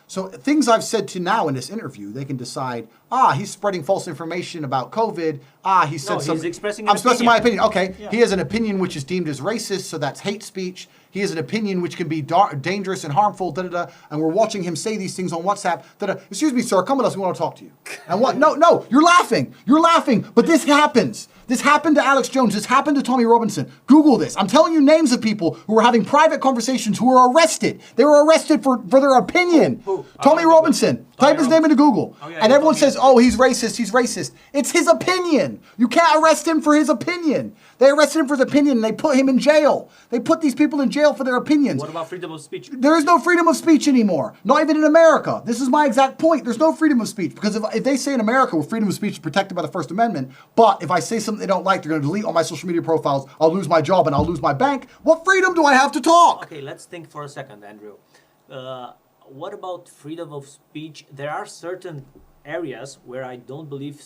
So things I've said to now in this interview, they can decide, he's spreading false information about COVID. He said something. He's expressing I'm expressing my opinion. Okay, yeah. He has an opinion which is deemed as racist, so that's hate speech. He has an opinion which can be dangerous and harmful, and we're watching him say these things on WhatsApp, Excuse me, sir, come with us, we want to talk to you. And what? No, you're laughing, but this happens. This happened to Alex Jones, this happened to Tommy Robinson. Google this. I'm telling you names of people who were having private conversations who were arrested. They were arrested for their opinion. Who? Tommy Robinson. Type his name into Google. Oh, yeah, and everyone says, he's racist. It's his opinion. You can't arrest him for his opinion. They arrested him for his opinion and they put him in jail. They put these people in jail for their opinions. What about freedom of speech? There is no freedom of speech anymore. Not even in America. This is my exact point. There's no freedom of speech. Because if they say in America, well, freedom of speech is protected by the First Amendment, but if I say something they don't like, they're going to delete all my social media profiles, I'll lose my job and I'll lose my bank. What freedom do I have to talk? Okay, let's think for a second, Andrew. What about freedom of speech? There are certain areas where I don't believe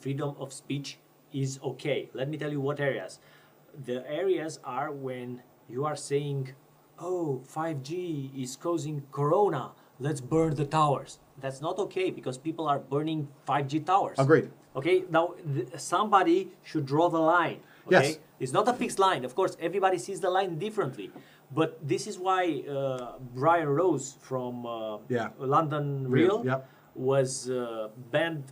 freedom of speech is okay. Let me tell you what areas. The areas are when you are saying, 5G is causing corona, let's burn the towers. That's not okay because people are burning 5G towers. Agreed. Okay, now somebody should draw the line. Okay, Yes. it's not a fixed line. Of course, everybody sees the line differently, but this is why Brian Rose from London Real Yep. was banned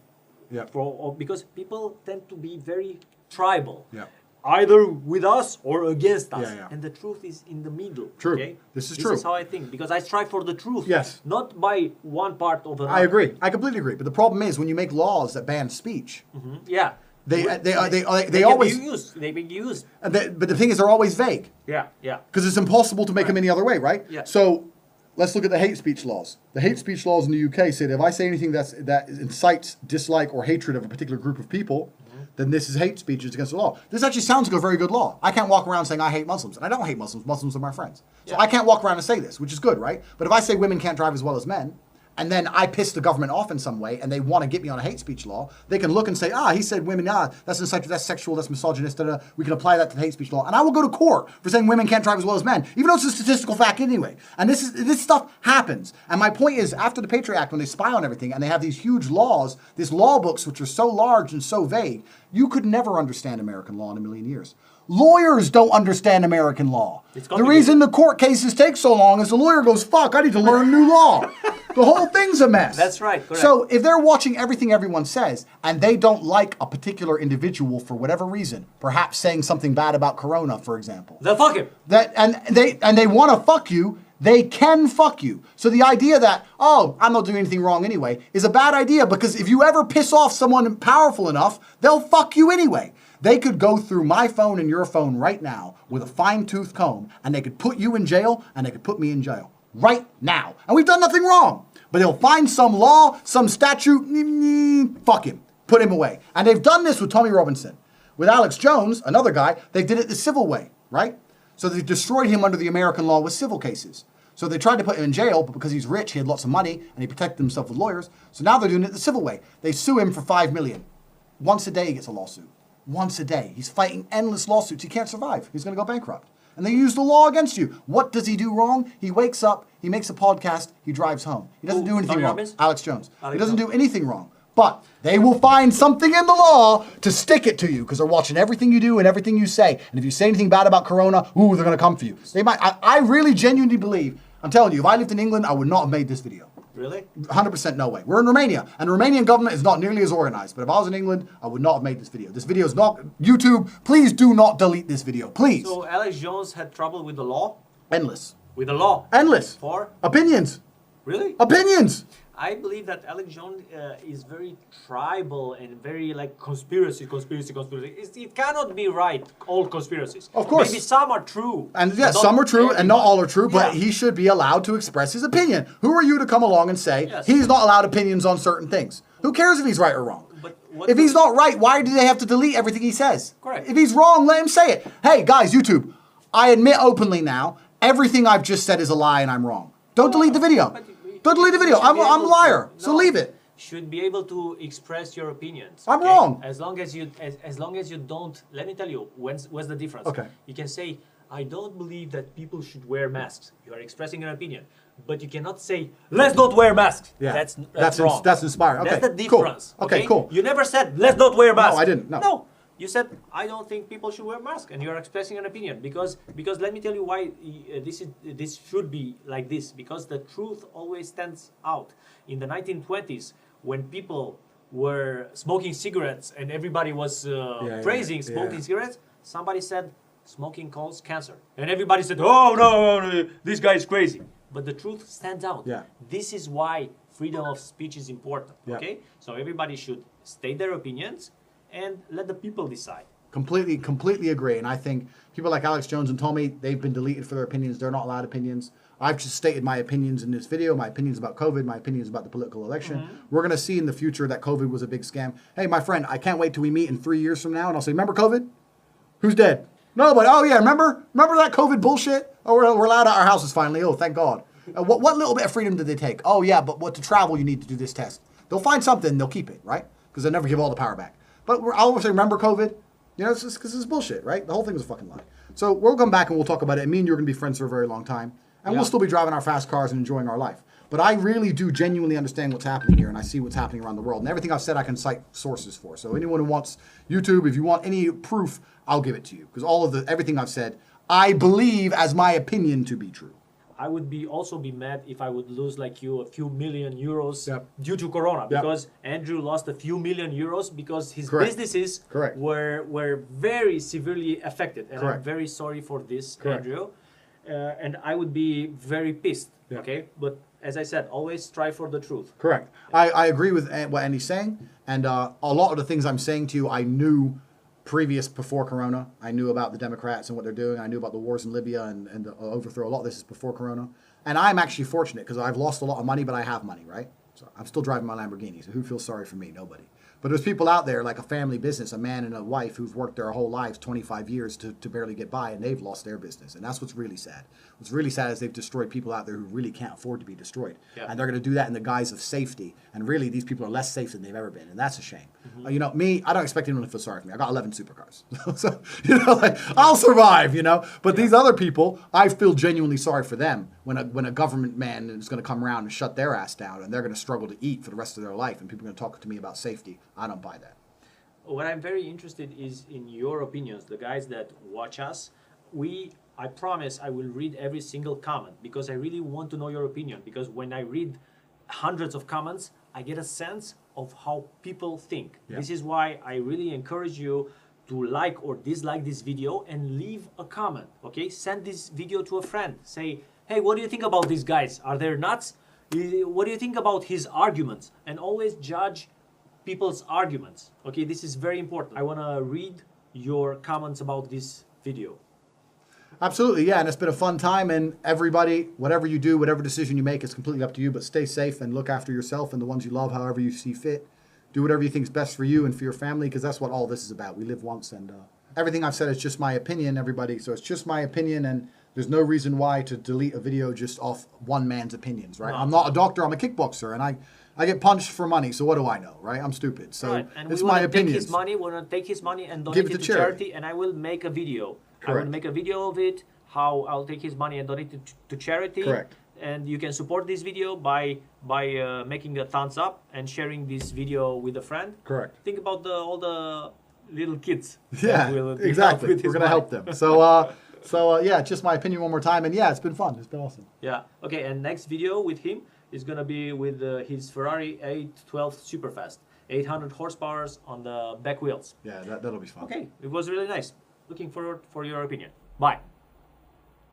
Yep. because people tend to be very tribal. Yeah. Either with us or against us. Yeah, yeah. And the truth is in the middle. True. Okay? This is This true. is how I think, because I strive for the truth. Yes. Not by one part of another. I agree. I completely agree. But the problem is when you make laws that ban speech, Yeah. they can always. be used. They be used. But the thing is, they're always vague Yeah, yeah. because it's impossible to make them any other way, right? Yeah. So let's look at the hate speech laws. The hate speech laws in the UK say that if I say anything that incites dislike or hatred of a particular group of people, then this is hate speech. It's against the law. This actually sounds like a very good law. I can't walk around saying I hate Muslims, and I don't hate Muslims. Muslims are my friends. So I can't walk around and say this, which is good, right? But if I say women can't drive as well as men, and then I piss the government off in some way, and they want to get me on a hate speech law, they can look and say, he said women, that's sexual, that's misogynist, we can apply that to the hate speech law. And I will go to court for saying women can't drive as well as men, even though it's a statistical fact anyway. And this stuff happens. And my point is, after the Patriot Act, when they spy on everything, and they have these huge laws, these law books, which are so large and so vague, you could never understand American law in a million years. Lawyers don't understand American law. The reason the court cases take so long is the lawyer goes, fuck, I need to learn new law. The whole thing's a mess. That's right. Correct. So if they're watching everything everyone says and they don't like a particular individual for whatever reason, perhaps saying something bad about Corona, for example. They'll fuck him. And they want to fuck you, they can fuck you. So the idea that, I'm not doing anything wrong anyway, is a bad idea because if you ever piss off someone powerful enough, they'll fuck you anyway. They could go through my phone and your phone right now with a fine-tooth comb, and they could put you in jail, and they could put me in jail. Right now. And we've done nothing wrong. But they'll find some law, some statute, fuck him. Put him away. And they've done this with Tommy Robinson. With Alex Jones, another guy, they did it the civil way, right? So they destroyed him under the American law with civil cases. So they tried to put him in jail, but because he's rich, he had lots of money, and he protected himself with lawyers. So now they're doing it the civil way. They sue him for $5 million. Once a day he gets a lawsuit. Once a day. He's fighting endless lawsuits. He can't survive. He's going to go bankrupt. And they use the law against you. What does he do wrong? He wakes up, he makes a podcast, he drives home. He doesn't do anything wrong. Alex Jones. He doesn't do anything wrong. But they will find something in the law to stick it to you because they're watching everything you do and everything you say. And if you say anything bad about Corona, they're going to come for you. They might. I really genuinely believe, I'm telling you, if I lived in England, I would not have made this video. Really? 100% no way. We're in Romania, and the Romanian government is not nearly as organized. But if I was in England, I would not have made this video. This video is not... YouTube, please do not delete this video. Please. So Alex Jones had trouble with the law? Endless. With the law? Endless. For? Opinions. Really? Opinions. I believe that Alex Jones is very tribal and very like conspiracy. It cannot be right, all conspiracies. Of course. Maybe some are true. And yes, some are true and not all are true, but he should be allowed to express his opinion. Who are you to come along and say he's not allowed opinions on certain things? Who cares if he's right or wrong? If he's not right, why do they have to delete everything he says? Correct. If he's wrong, let him say it. Hey, guys, YouTube, I admit openly now, everything I've just said is a lie and I'm wrong. Don't delete the video. Don't delete the video. I'm a liar, so leave it. Should be able to express your opinions. I'm wrong. As long as you don't. Let me tell you, what's the difference? Okay. You can say, I don't believe that people should wear masks. You are expressing an opinion, but you cannot say, let's not wear masks. Yeah. That's wrong. That's inspiring. Okay. That's the difference. Cool. Okay, cool. You never said, let's not wear masks. No, I didn't. No. You said, I don't think people should wear masks, and you are expressing an opinion because let me tell you why this should be like this, because the truth always stands out. In the 1920s, when people were smoking cigarettes and everybody was praising smoking cigarettes, somebody said smoking causes cancer, and everybody said, oh no, this guy is crazy. But the truth stands out. Yeah. This is why freedom of speech is important. Yeah. Okay, so everybody should state their opinions and let the people decide. Completely agree. And I think people like Alex Jones and Tommy, they've been deleted for their opinions. They're not allowed opinions. I've just stated my opinions in this video, my opinions about COVID, my opinions about the political election. We're going to see in the future that COVID was a big scam. Hey, my friend, I can't wait till we meet in 3 years from now and I'll say, remember COVID? Who's dead? Nobody. Oh, yeah, remember that COVID bullshit? Oh, we're allowed out our houses finally. Oh, thank God. What little bit of freedom did they take? Oh, yeah, but to travel, you need to do this test. They'll find something, they'll keep it, right? Because they'll never give all the power back. But I'll always say, remember COVID? You know, it's just because it's bullshit, right? The whole thing was a fucking lie. So we'll come back and we'll talk about it. And me and you are going to be friends for a very long time. And we'll still be driving our fast cars and enjoying our life. But I really do genuinely understand what's happening here, and I see what's happening around the world. And everything I've said, I can cite sources for. So anyone who wants YouTube, if you want any proof, I'll give it to you. Because everything I've said, I believe as my opinion to be true. I would also be mad if I would lose like you a few million euros due to Corona, because Andrew lost a few million euros because his businesses were very severely affected, and I'm very sorry for this, Andrew. And I would be very pissed. Okay, but as I said, always strive for the truth. Correct. I agree with what Andy's saying, and a lot of the things I'm saying to you, I knew before Corona. I knew about the Democrats and what they're doing. I knew about the wars in Libya and the overthrow. A lot of this is before Corona. And I'm actually fortunate because I've lost a lot of money, but I have money, right? So I'm still driving my Lamborghini. So who feels sorry for me? Nobody. But there's people out there, like a family business, a man and a wife who've worked their whole lives, 25 years, to barely get by, and they've lost their business. And that's what's really sad. What's really sad is they've destroyed people out there who really can't afford to be destroyed. And they're going to do that in the guise of safety. And really, these people are less safe than they've ever been. And that's a shame. You know, me, I don't expect anyone to feel sorry for me. I got 11 supercars. So, you know, like, I'll survive, you know. But these other people, I feel genuinely sorry for them when a government man is going to come around and shut their ass down, and they're going to struggle to eat for the rest of their life, and people are going to talk to me about safety. I don't buy that. What I'm very interested is in your opinions, the guys that watch us. I promise I will read every single comment because I really want to know your opinion, because when I read hundreds of comments, I get a sense of how people think. This is why I really encourage you to like or dislike this video and leave a comment, okay? Send this video to a friend. Say, hey, what do you think about these guys? Are they nuts? What do you think about his arguments? And always judge people's arguments, okay? This is very important. I want to read your comments about this video. Absolutely, yeah, and it's been a fun time, and everybody, whatever you do, whatever decision you make, it's completely up to you, but stay safe and look after yourself and the ones you love however you see fit. Do whatever you think is best for you and for your family, because that's what all this is about. We live once, and everything I've said is just my opinion, everybody, so it's just my opinion, and there's no reason why to delete a video just off one man's opinions, right? No. I'm not a doctor, I'm a kickboxer, and I get punched for money, so what do I know, right? I'm stupid, so it's my opinion. We want to take his money and donate it to charity, and I will make a video. I will make a video of it, how I'll take his money and donate it to charity. Correct. And you can support this video by making a thumbs up and sharing this video with a friend. Correct. Think about all the little kids. Yeah, exactly. We're going to help them. So, yeah, just my opinion one more time. And yeah, it's been fun. It's been awesome. Yeah. Okay, and next video with him is going to be with his Ferrari 812 Superfast. 800 horsepower on the back wheels. Yeah, that'll be fun. Okay, it was really nice. Looking forward for your opinion. Bye.